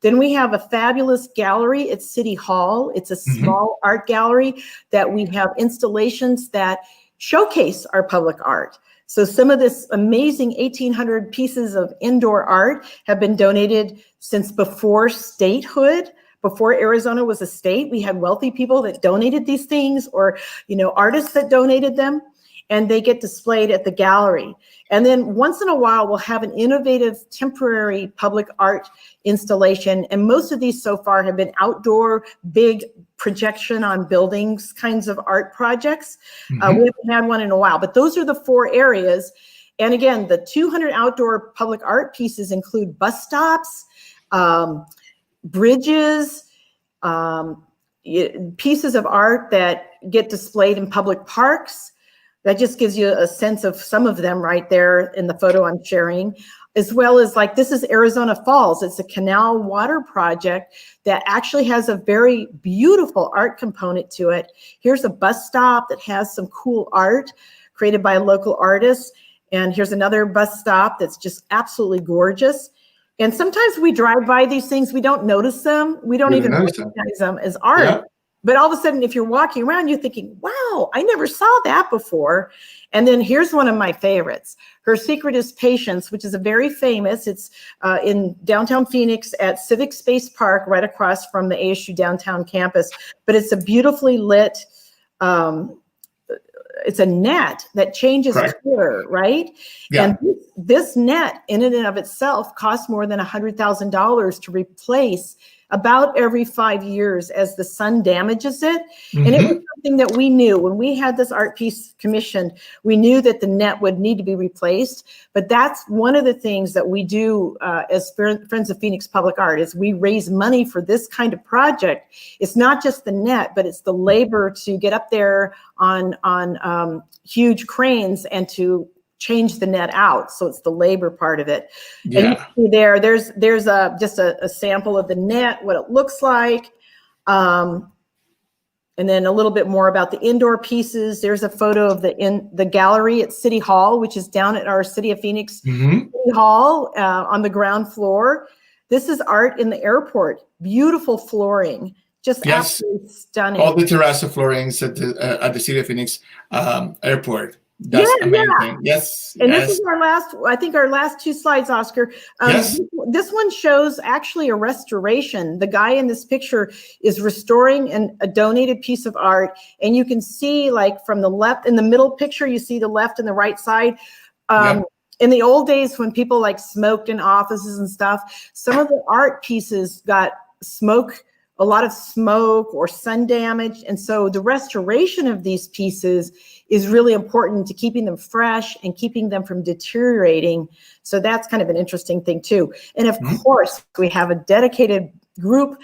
Then we have a fabulous gallery at City Hall. It's a small art gallery that we have installations that showcase our public art. So some of this amazing 1,800 pieces of indoor art have been donated since before statehood. Before Arizona was a state, we had wealthy people that donated these things or, artists that donated them, and they get displayed at the gallery. And then once in a while, we'll have an innovative temporary public art installation. And most of these so far have been outdoor, big projection on buildings kinds of art projects. We haven't had one in a while, but those are the 4 areas. And again, the 200 outdoor public art pieces include bus stops, bridges, pieces of art that get displayed in public parks. That just gives you a sense of some of them right there in the photo I'm sharing, as well as this is Arizona Falls. It's a canal water project that actually has a very beautiful art component to it. Here's a bus stop that has some cool art created by a local artist. And here's another bus stop that's just absolutely gorgeous. And sometimes we drive by these things, we don't notice them. We don't even recognize them as art. Yeah. But all of a sudden, if you're walking around, you're thinking, wow, I never saw that before. And then here's one of my favorites. Her Secret is Patience, which is a very famous, it's in downtown Phoenix at Civic Space Park, right across from the ASU downtown campus. But it's a beautifully lit, it's a net that changes color, right? Yeah. And this net in and of itself costs more than $100,000 to replace about every 5 years as the sun damages it. And it was something that we knew when we had this art piece commissioned, we knew that the net would need to be replaced. But that's one of the things that we do as Friends of Phoenix Public Art is we raise money for this kind of project. It's not just the net, but it's the labor to get up there on huge cranes and to change the net out. So it's the labor part of it. Yeah. And you see there's just a sample of the net, what it looks like. And then a little bit more about the indoor pieces. There's a photo of the gallery at City Hall, which is down at our City of Phoenix City Hall on the ground floor. This is art in the airport. Beautiful flooring. Just absolutely stunning. All the terrazzo floorings at the City of Phoenix airport. That's amazing. Yeah. Yes. And this is our last 2 slides, Oscar. Yes. This one shows actually a restoration. The guy in this picture is restoring a donated piece of art. And you can see from the left, in the middle picture, you see the left and the right side. In the old days when people smoked in offices and stuff, some of the art pieces got a lot of smoke or sun damage. And so the restoration of these pieces is really important to keeping them fresh and keeping them from deteriorating. So that's kind of an interesting thing too. And of course, we have a dedicated group,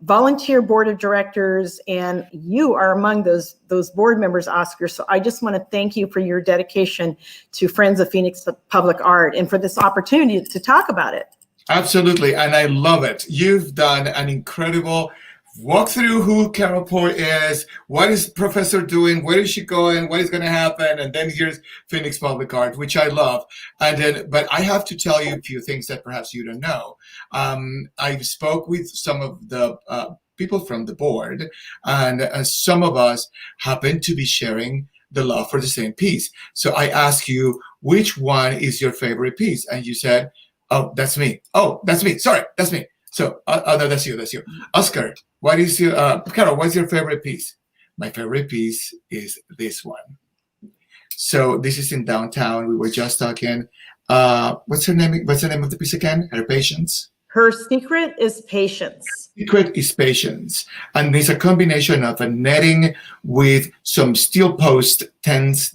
volunteer board of directors, and you are among those board members, Oscar. So I just want to thank you for your dedication to Friends of Phoenix Public Art and for this opportunity to talk about it. Absolutely, and I love it. You've done an incredible walk through who Carol Poore is, what is Professor doing, where is she going, what is going to happen, and then here's Phoenix Public Art, which I love. But I have to tell you a few things that perhaps you don't know. I spoke with some of the people from the board, and some of us happen to be sharing the love for the same piece. So I ask you, which one is your favorite piece? And you said, oh, that's me. Oh, that's me. Sorry, that's me. So, no, that's you. That's you. Oscar, what is your, Carol, what's your favorite piece? My favorite piece is this one. So this is in downtown. We were just talking. What's her name? What's the name of the piece again? Her Patience. Her secret is patience. Secret is patience, and it's a combination of a netting with some steel post tends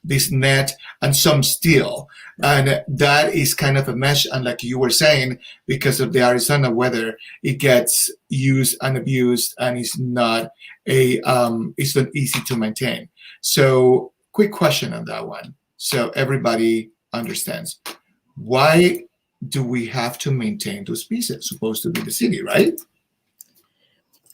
this net and some steel, and that is kind of a mesh. And like you were saying, because of the Arizona weather, it gets used and abused, and it's not easy to maintain. So, quick question on that one, so everybody understands why do we have to maintain those pieces? Supposed to be the city, right?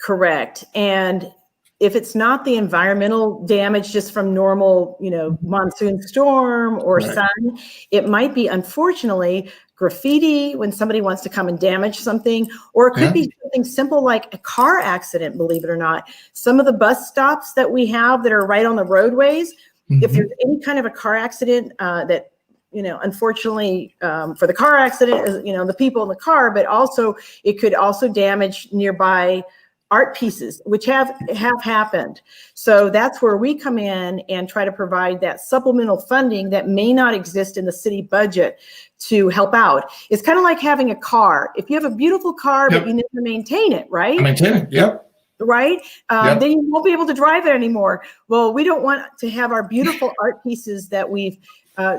Correct. And if it's not the environmental damage just from normal, monsoon storm or Right. sun, it might be, unfortunately, graffiti when somebody wants to come and damage something, or it could be something simple like a car accident, believe it or not. Some of the bus stops that we have that are right on the roadways, if there's any kind of a car accident that, unfortunately, for the car accident, the people in the car, but also it could also damage nearby art pieces, which have happened. So that's where we come in and try to provide that supplemental funding that may not exist in the city budget to help out. It's kind of like having a car. If you have a beautiful car, but you never maintain it, right? Maintain it, yep. Right? Then you won't be able to drive it anymore. Well, we don't want to have our beautiful art pieces that we've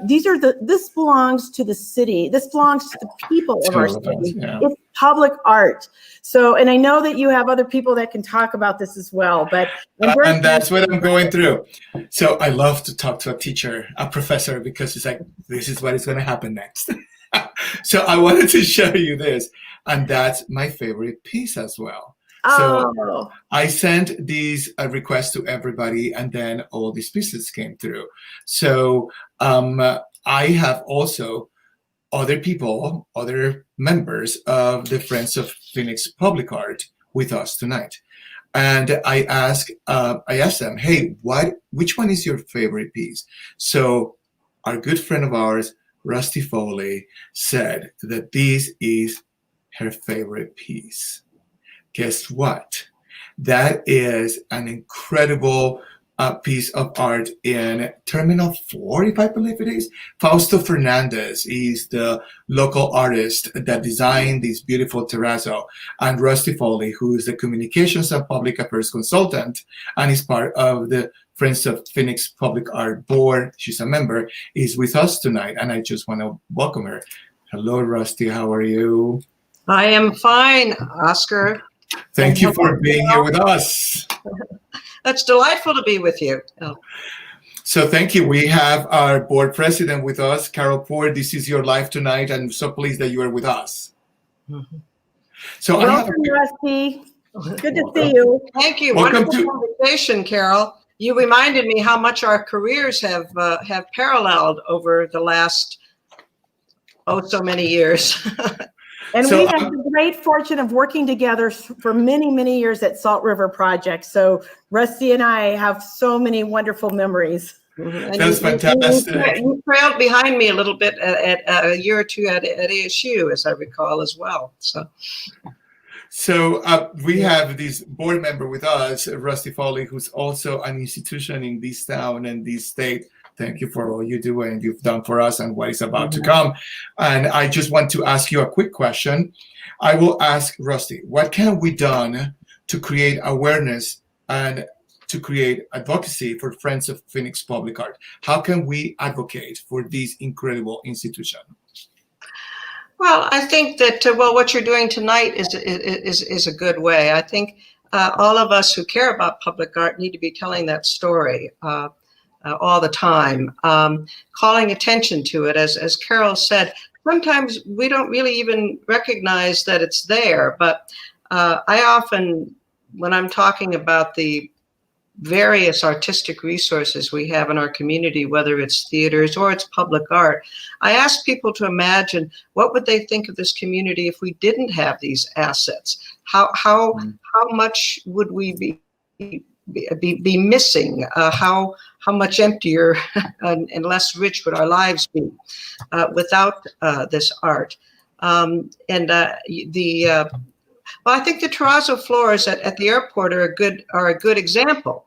this belongs to the city. This belongs to the people of our city. Yeah. It's public art. So, and I know that you have other people that can talk about this as well, but and that's what I'm going through. So I love to talk to a teacher, a professor, because it's like, this is what is going to happen next. So I wanted to show you this, and that's my favorite piece as well. So I sent these requests to everybody, and then all these pieces came through. So I have also other members of the Friends of Phoenix Public Art with us tonight. And I asked them, hey, which one is your favorite piece? So our good friend of ours, Rusty Foley, said that this is her favorite piece. Guess what? That is an incredible piece of art in Terminal 4, if I believe it is. Fausto Fernandez is the local artist that designed this beautiful terrazzo. And Rusty Foley, who is the communications and public affairs consultant and is part of the Friends of Phoenix Public Art Board, she's a member, is with us tonight. And I just want to welcome her. Hello, Rusty. How are you? I am fine, Oscar. Thank you for being here with us. That's delightful to be with you. Oh. So thank you. We have our board president with us, Carol Poore. This is your live tonight, and so pleased that you are with us. Mm-hmm. So welcome, Rusty. Good to see you. Thank you. Welcome Wonderful conversation, Carol. You reminded me how much our careers have paralleled over the last so many years. And we had the great fortune of working together for many, many years at Salt River Project. So Rusty and I have so many wonderful memories. That's fantastic. You trailed behind me a little bit at a year or two at ASU, as I recall, as well. So we have this board member with us, Rusty Foley, who's also an institution in this town and this state. Thank you for all you do and you've done for us and what is about to come. And I just want to ask you a quick question. I will ask Rusty, what can we done to create awareness and to create advocacy for Friends of Phoenix Public Art? How can we advocate for this incredible institution? Well, I think that what you're doing tonight is a good way. I think all of us who care about public art need to be telling that story all the time, calling attention to it. As Carol said, sometimes we don't really even recognize that it's there. But I often, when I'm talking about the various artistic resources we have in our community, whether it's theaters or it's public art, I ask people to imagine what would they think of this community if we didn't have these assets? How much would we be be missing? How much emptier and less rich would our lives be without this art? Well, I think the terrazzo floors at the airport are a good example.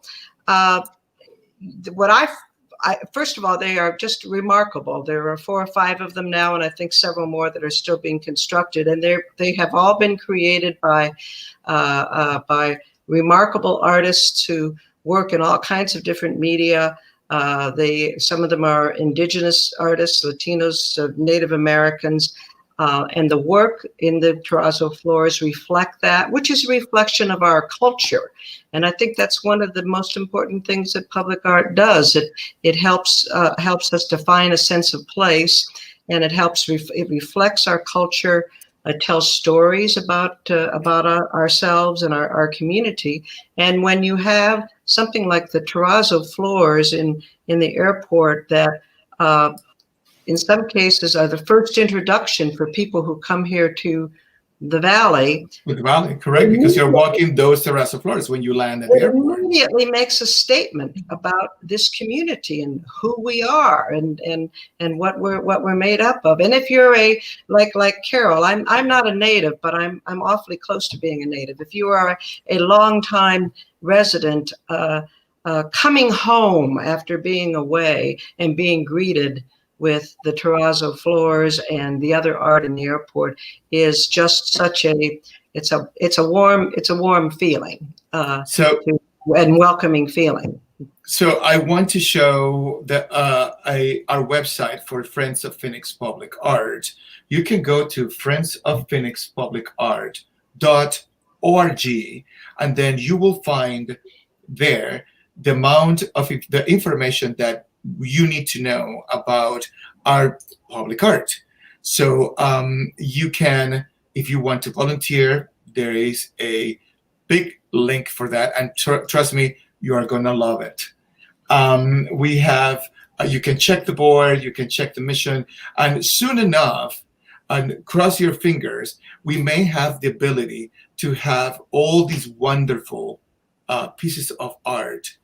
First of all, they are just remarkable. There are 4 or 5 of them now, and I think several more that are still being constructed. And they have all been created by remarkable artists who work in all kinds of different media. Some of them are indigenous artists, Latinos, Native Americans. And the work in the terrazzo floors reflect that, which is a reflection of our culture. And I think that's one of the most important things that public art does. It helps us define a sense of place, and it reflects our culture. It tells stories about ourselves and our community. And when you have something like the terrazzo floors in the airport that in some cases are the first introduction for people who come here to the valley. With the valley, correct, because you're walking those terrazzo floors when you land at the airport. It immediately makes a statement about this community and who we are and what we're made up of. And if you're like Carol, I'm not a native, but I'm awfully close to being a native. If you are a longtime resident coming home after being away and being greeted with the terrazzo floors and the other art in the airport is just such it's a warm feeling and welcoming feeling. So I want to show our website for Friends of Phoenix Public Art. You can go to friendsofphoenixpublicart.org, and then you will find there the amount of the information that you need to know about our public art. So you can, if you want to volunteer, there is a big link for that, and trust me, you are gonna love it. We have, you can check the board, you can check the mission, and soon enough, and cross your fingers, we may have the ability to have all these wonderful pieces of art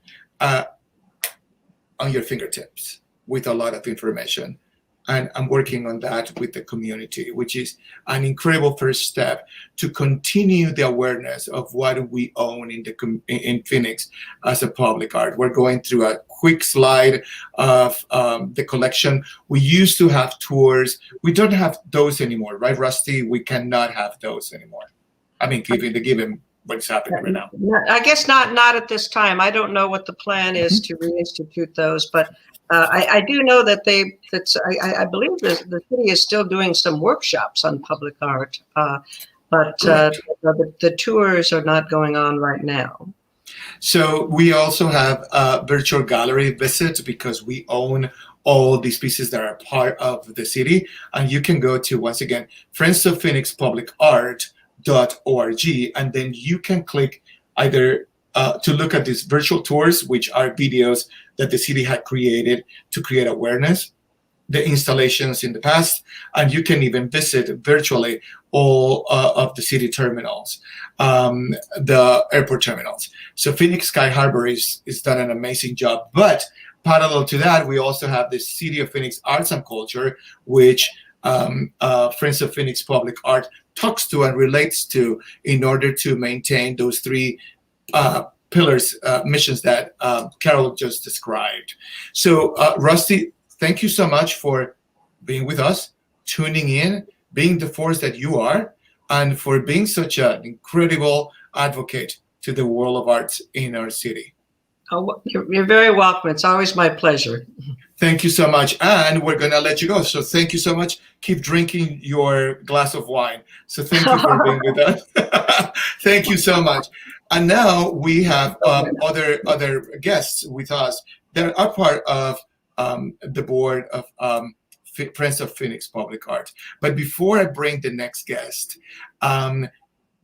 on your fingertips with a lot of information. And I'm working on that with the community, which is an incredible first step to continue the awareness of what we own in Phoenix as a public art. We're going through a quick slide of the collection. We used to have tours. We don't have those anymore, right, Rusty? We cannot have those anymore. I mean, given what's happening right now. I guess not at this time. I don't know what the plan is to reinstitute those, but I do know that I believe the city is still doing some workshops on public art, but the tours are not going on right now. So we also have a virtual gallery visit because we own all these pieces that are part of the city, and you can go to, once again, Friends of Phoenix Public Art.org, and then you can click either to look at these virtual tours, which are videos that the city had created to create awareness, the installations in the past, and you can even visit virtually all of the city terminals, the airport terminals. So Phoenix Sky Harbor is done an amazing job. But parallel to that, we also have the City of Phoenix Arts and Culture, which Friends of Phoenix Public Art talks to and relates to in order to maintain those 3 pillars, missions that Carol just described. So Rusty, thank you so much for being with us, tuning in, being the force that you are, and for being such an incredible advocate to the world of arts in our city. Oh, you're very welcome. It's always my pleasure. Thank you so much. And we're going to let you go. So thank you so much. Keep drinking your glass of wine. So thank you for being with us. Thank you so much. And now we have other guests with us that are part of the board of Friends of Phoenix Public Art. But before I bring the next guest,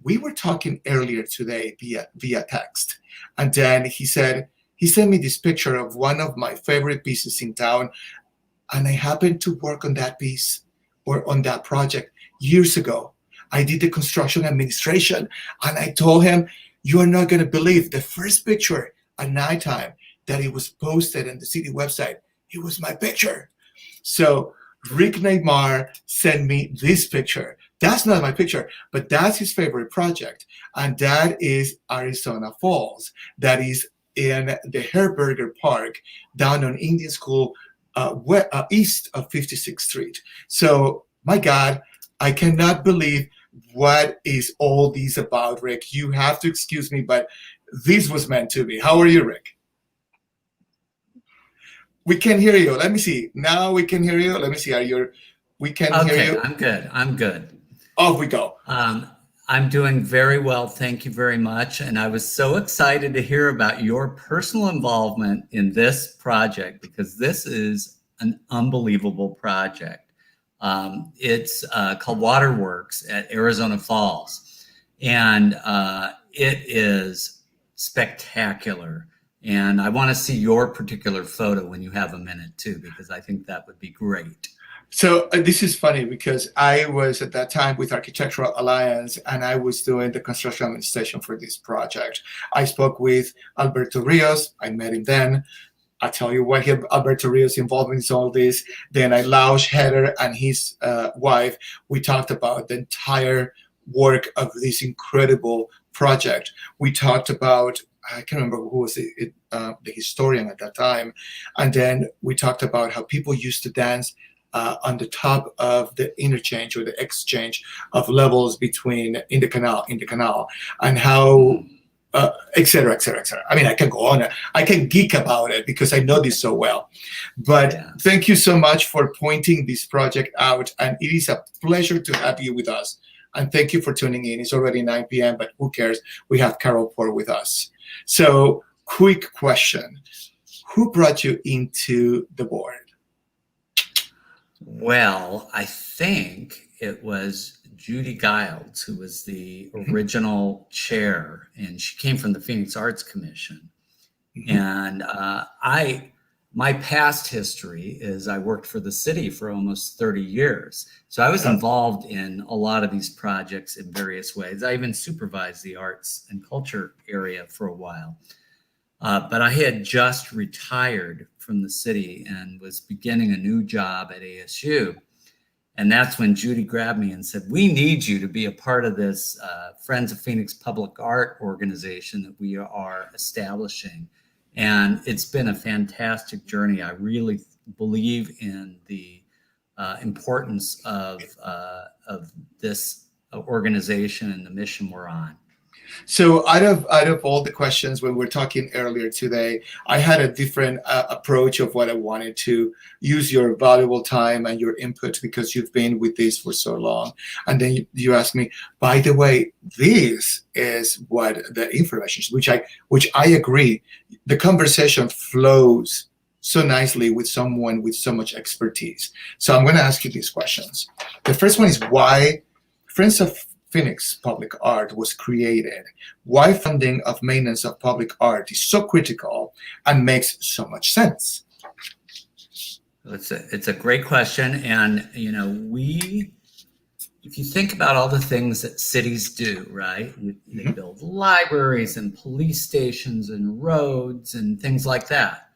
we were talking earlier today via text, and then he sent me this picture of one of my favorite pieces in town, and I happened to work on that piece or on that project years ago. I did the construction administration, and I told him, "You are not going to believe the first picture at nighttime that it was posted on the city website. It was my picture. So Rick Neymar sent me this picture. That's not my picture, but that's his favorite project. And that is Arizona Falls. That is in the Herberger Park down on Indian School, east of 56th Street. So, my God, I cannot believe what is all this about, Rick. You have to excuse me, but this was meant to be. How are you, Rick? We can hear you. Let me see. Now we can hear you. Let me see. We can hear you. Okay, I'm good. Off we go. I'm doing very well. Thank you very much. And I was so excited to hear about your personal involvement in this project, because this is an unbelievable project. It's called Waterworks at Arizona Falls. And it is spectacular. And I want to see your particular photo when you have a minute too, because I think that would be great. So this is funny because I was at that time with Architectural Alliance and I was doing the construction administration for this project. I spoke with Alberto Rios. I met him then. I'll tell you what Alberto Rios' involvement in all this. Then I Lausch Heather and his wife. We talked about the entire work of this incredible project. We talked about, I can't remember who was the historian at that time. And then we talked about how people used to dance on the top of the interchange or the exchange of levels between in the canal, and how, et cetera, et cetera, et cetera. I mean, I can go on. I can geek about it because I know this so well. But Thank you so much for pointing this project out. And it is a pleasure to have you with us. And thank you for tuning in. It's already 9 p.m., but who cares? We have Carol Poore with us. So, quick question. Who brought you into the board? Well, I think it was Judy Giles, who was the original chair, and she came from the Phoenix Arts Commission. And my past history is I worked for the city for almost 30 years. So I was involved in a lot of these projects in various ways. I even supervised the arts and culture area for a while. But I had just retired from the city and was beginning a new job at ASU. And that's when Judy grabbed me and said, we need you to be a part of this Friends of Phoenix Public Art organization that we are establishing. And it's been a fantastic journey. I really believe in the importance of this organization and the mission we're on. So out of all the questions when we're talking earlier today, I had a different approach of what I wanted to use your valuable time and your input because you've been with this for so long. And then you asked me, by the way, this is what the information is, which I agree. The conversation flows so nicely with someone with so much expertise. So I'm going to ask you these questions. The first one is why Friends of Phoenix Public Art was created, why funding of maintenance of public art is so critical and makes so much sense. It's a great question. And, you know, if you think about all the things that cities do, right? They build libraries and police stations and roads and things like that.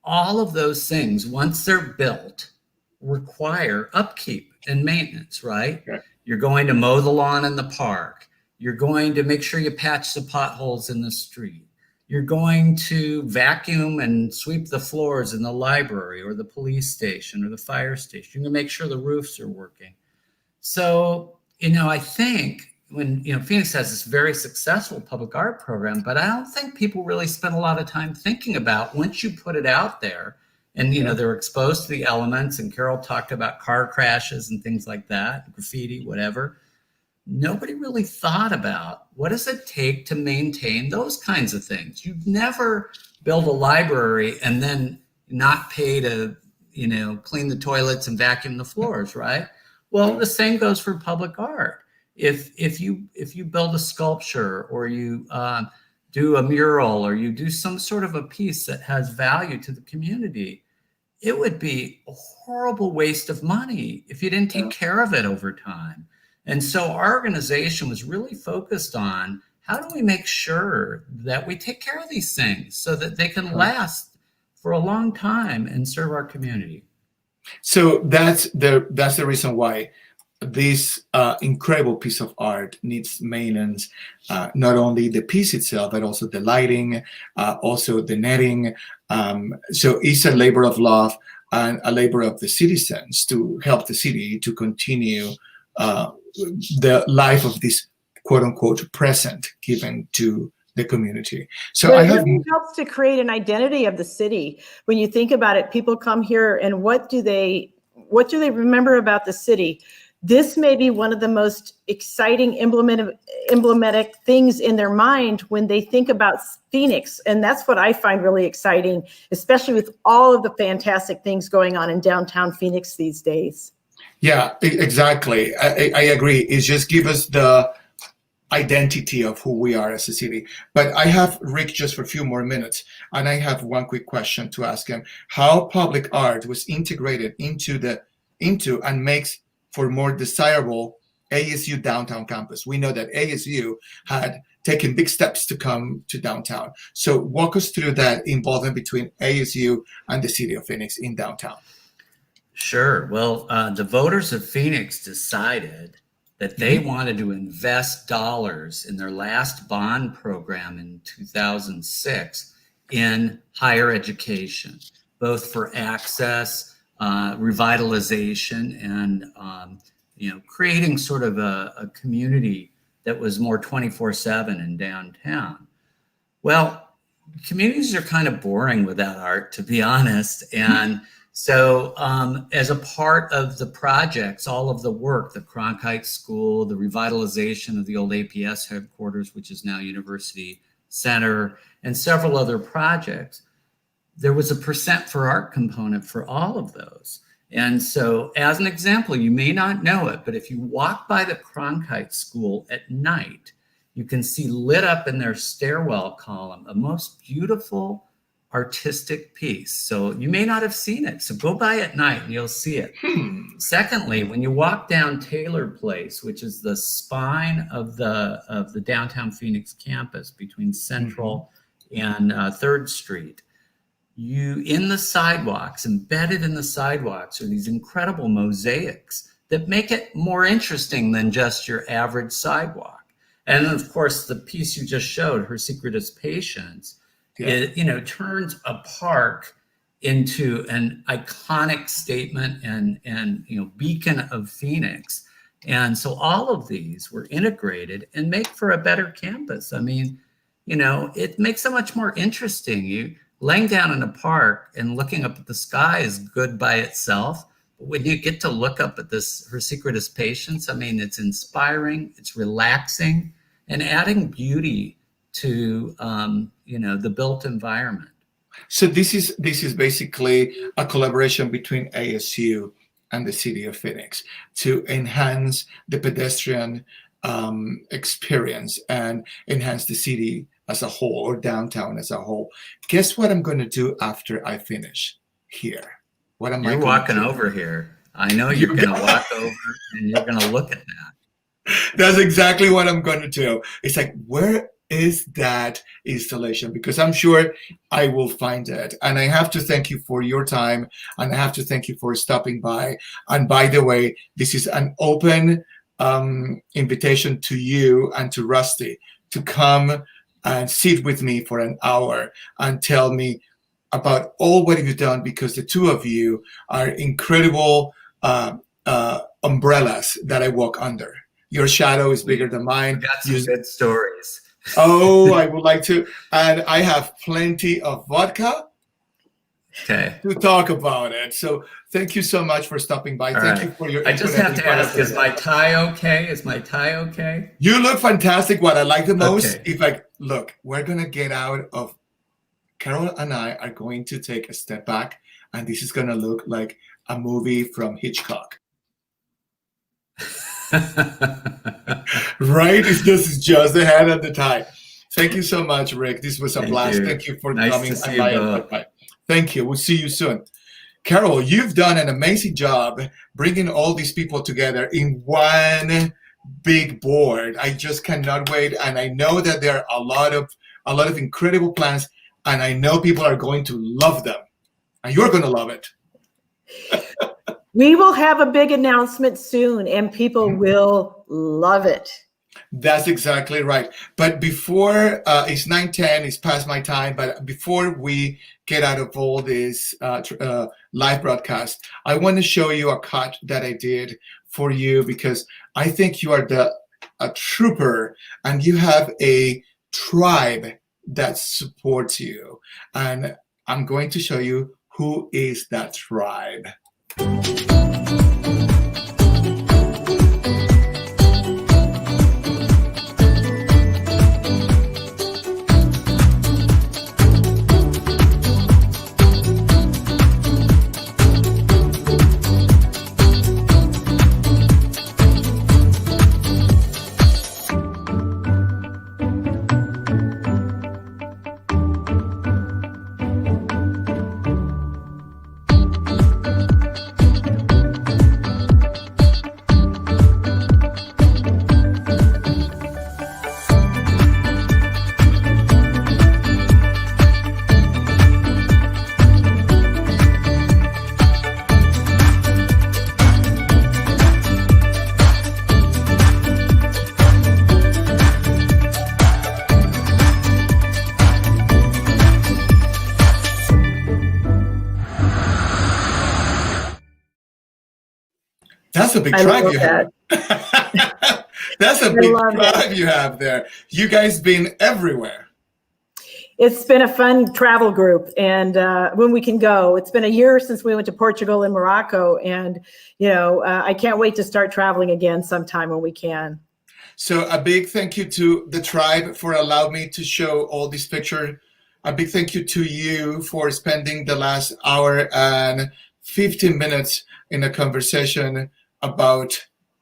All of those things, once they're built, require upkeep and maintenance, right? Okay. You're going to mow the lawn in the park. You're going to make sure you patch the potholes in the street. You're going to vacuum and sweep the floors in the library or the police station or the fire station. You're going to make sure the roofs are working. So, you know, I think when, you know, Phoenix has this very successful public art program, but I don't think people really spend a lot of time thinking about once you put it out there and, you know, they're exposed to the elements, and Carol talked about car crashes and things like that, graffiti, whatever. Nobody really thought about what does it take to maintain those kinds of things. You'd never build a library and then not pay to, you know, clean the toilets and vacuum the floors, right? Well, the same goes for public art. If you build a sculpture or you do a mural or you do some sort of a piece that has value to the community, it would be a horrible waste of money if you didn't take care of it over time. And so our organization was really focused on how do we make sure that we take care of these things so that they can last for a long time and serve our community? So that's the reason why this incredible piece of art needs maintenance, not only the piece itself, but also the lighting, also the netting. So it's a labor of love and a labor of the citizens to help the city to continue the life of this quote unquote present given to the community. So But I it have really helps to create an identity of the city. When you think about it, people come here and what do they remember about the city? This may be one of the most exciting emblematic things in their mind when they think about Phoenix. And that's what I find really exciting, especially with all of the fantastic things going on in downtown Phoenix these days. Yeah, exactly. I agree. It's just give us the identity of who we are as a city. But I have Rick just for a few more minutes, and I have one quick question to ask him: how public art was integrated into and makes for more desirable ASU downtown campus. We know that ASU had taken big steps to come to downtown. So walk us through that involvement between ASU and the city of Phoenix in downtown. Sure. Well, the voters of Phoenix decided that they wanted to invest dollars in their last bond program in 2006 in higher education, both for access, revitalization, and creating sort of a community that was more 24/7 in downtown. Well, communities are kind of boring without art, to be honest, and so as a part of the projects, all of the work, the Cronkite School, the revitalization of the old APS headquarters, which is now University Center, and several other projects, there was a percent for art component for all of those. And so as an example, you may not know it, but if you walk by the Cronkite School at night, you can see lit up in their stairwell column a most beautiful artistic piece. So you may not have seen it. So go by at night and you'll see it. Secondly, when you walk down Taylor Place, which is the spine of the downtown Phoenix campus between Central and 3rd Street, in the sidewalks, embedded in the sidewalks, are these incredible mosaics that make it more interesting than just your average sidewalk. And then, of course, the piece you just showed, Her Secret is Patience, it turns a park into an iconic statement and beacon of Phoenix. And so all of these were integrated and make for a better campus. I mean, it makes it much more interesting. You laying down in a park and looking up at the sky is good by itself. But when you get to look up at this, Her Secret is Patience, I mean, it's inspiring, it's relaxing, and adding beauty to the built environment. So this is basically a collaboration between ASU and the city of Phoenix to enhance the pedestrian experience and enhance the city as a whole, or downtown as a whole. Guess what I'm going to do after I finish here? What am I? You're walking over here. I know you're going to walk over and you're going to look at that. That's exactly what I'm going to do. It's like, where is that installation? Because I'm sure I will find it. And I have to thank you for your time, and I have to thank you for stopping by. And by the way, this is an open invitation to you and to Rusty to come and sit with me for an hour and tell me about all what you've done, because the two of you are incredible umbrellas that I walk under. Your shadow is bigger than mine. Got some good stories. Oh, I would like to. And I have plenty of vodka to talk about it. So thank you so much for stopping by. Thank you for your I just have to ask, is my tie okay? Is my tie okay? You look fantastic. What I like the most, look, we're going to get out of, Carol and I are going to take a step back, and this is going to look like a movie from Hitchcock. Right? This is just the head of the tie. Thank you so much, Rick. This was a blast. Thank you for coming. Thank you. We'll see you soon. Carol, you've done an amazing job bringing all these people together in one big board. I just cannot wait, and I know that there are a lot of incredible plans, and I know people are going to love them, and you're going to love it. We will have a big announcement soon, and people will love it. That's exactly right. But before, it's 9:10, it's past my time, but before we get out of all this live broadcast, I want to show you a cut that I did for you, because I think you are a trooper, and you have a tribe that supports you. And I'm going to show you who is that tribe. That's a big tribe you have. That's a big tribe you have there. You guys been everywhere. It's been a fun travel group, and when we can go. It's been a year since we went to Portugal and Morocco, and I can't wait to start traveling again sometime when we can. So a big thank you to the tribe for allowing me to show all these pictures. A big thank you to you for spending the last hour and 15 minutes in a conversation about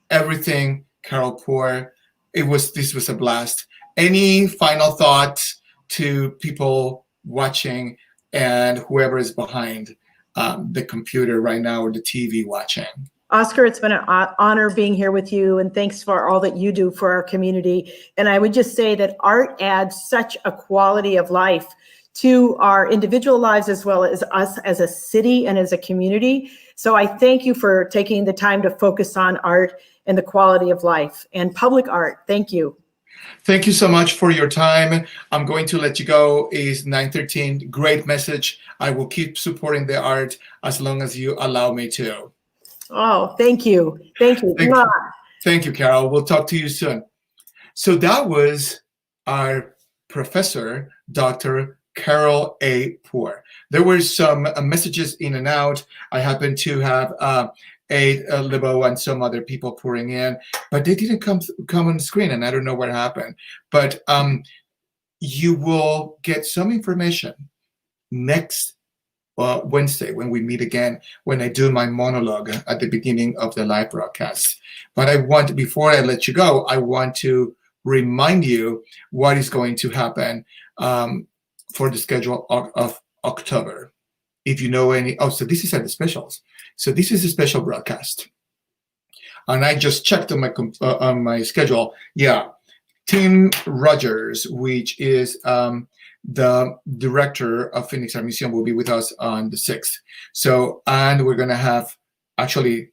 everything Carol Poore. This was a blast. Any final thoughts to people watching and whoever is behind the computer right now or the TV watching? Oscar, it's been an honor being here with you, and thanks for all that you do for our community. And I would just say that art adds such a quality of life to our individual lives, as well as us as a city and as a community. So I thank you for taking the time to focus on art and the quality of life and public art. Thank you. Thank you so much for your time. I'm going to let you go. It's 9:13. Great message. I will keep supporting the art as long as you allow me to. Oh, thank you. Thank you. Thank you, Carol. We'll talk to you soon. So that was our professor, Dr. Carol A. Poore. There were some messages in and out. I happened to have Lebo and some other people pouring in, but they didn't come on screen, and I don't know what happened. But you will get some information next Wednesday when we meet again, when I do my monologue at the beginning of the live broadcast. But before I let you go, I want to remind you what is going to happen for the schedule of October. If you know any, so this is at the specials. So this is a special broadcast. And I just checked on my schedule. Yeah, Tim Rogers, which is the director of Phoenix Art Museum, will be with us on the 6th. So, and we're going to have, actually,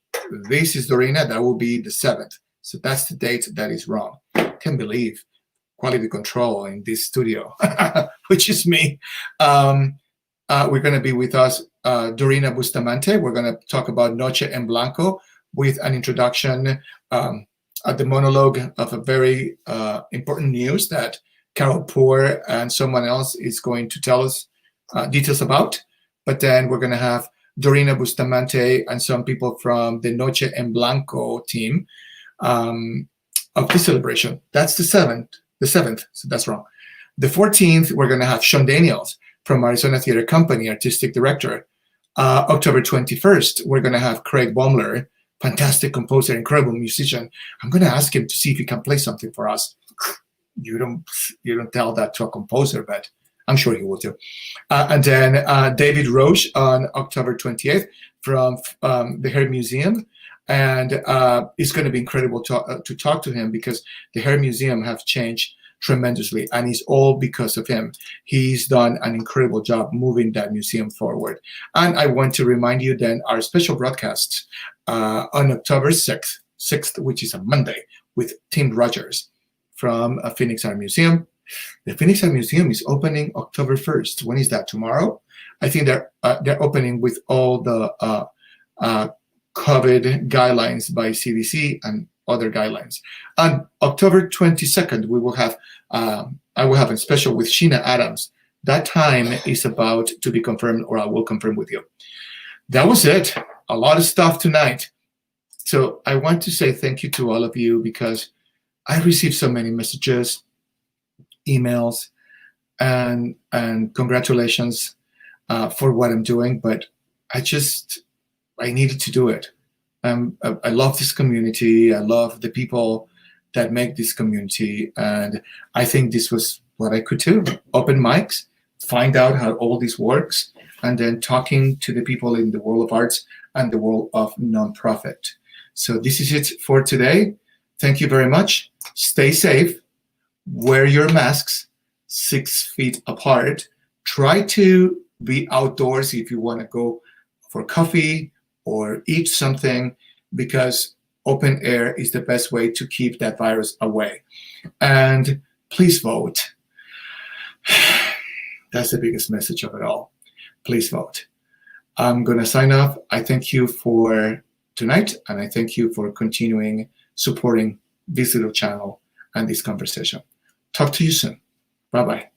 this is Dorina, that will be the 7th. So that's the date that is wrong. Can't believe quality control in this studio, which is me. We're going to be with us, Dorina Bustamante. We're going to talk about Noche en Blanco with an introduction at the monologue of a very important news that Carol Poore and someone else is going to tell us details about. But then we're going to have Dorina Bustamante and some people from the Noche en Blanco team of the celebration. That's the 7th, so that's wrong. The 14th, we're going to have Sean Daniels from Arizona Theater Company, artistic director. October 21st, we're going to have Craig Baumler, fantastic composer, incredible musician. I'm going to ask him to see if he can play something for us. You don't tell that to a composer, but I'm sure he will do. And then David Roche on October 28th from the Hair Museum. And it's going to be incredible to talk to him, because the Hair Museum have changed tremendously, and it's all because of him. He's done an incredible job moving that museum forward. And I want to remind you then our special broadcast on October 6th, which is a Monday, with Tim Rogers from Phoenix Art Museum. The Phoenix Art Museum is opening October 1st. When is that? Tomorrow? I think they're opening with all the COVID guidelines by CDC and other guidelines. On October 22nd, we will have I will have a special with Sheena Adams. That time is about to be confirmed, or I will confirm with you. That was it. A lot of stuff tonight. So I want to say thank you to all of you, because I received so many messages, emails, and congratulations for what I'm doing. But I needed to do it. I love this community. I love the people that make this community. And I think this was what I could do. Open mics, find out how all this works, and then talking to the people in the world of arts and the world of nonprofit. So this is it for today. Thank you very much. Stay safe. Wear your masks 6 feet apart. Try to be outdoors if you want to go for coffee or eat something, because open air is the best way to keep that virus away. And please vote. That's the biggest message of it all. Please vote. I'm going to sign off. I thank you for tonight, and I thank you for continuing supporting this little channel and this conversation. Talk to you soon. Bye-bye.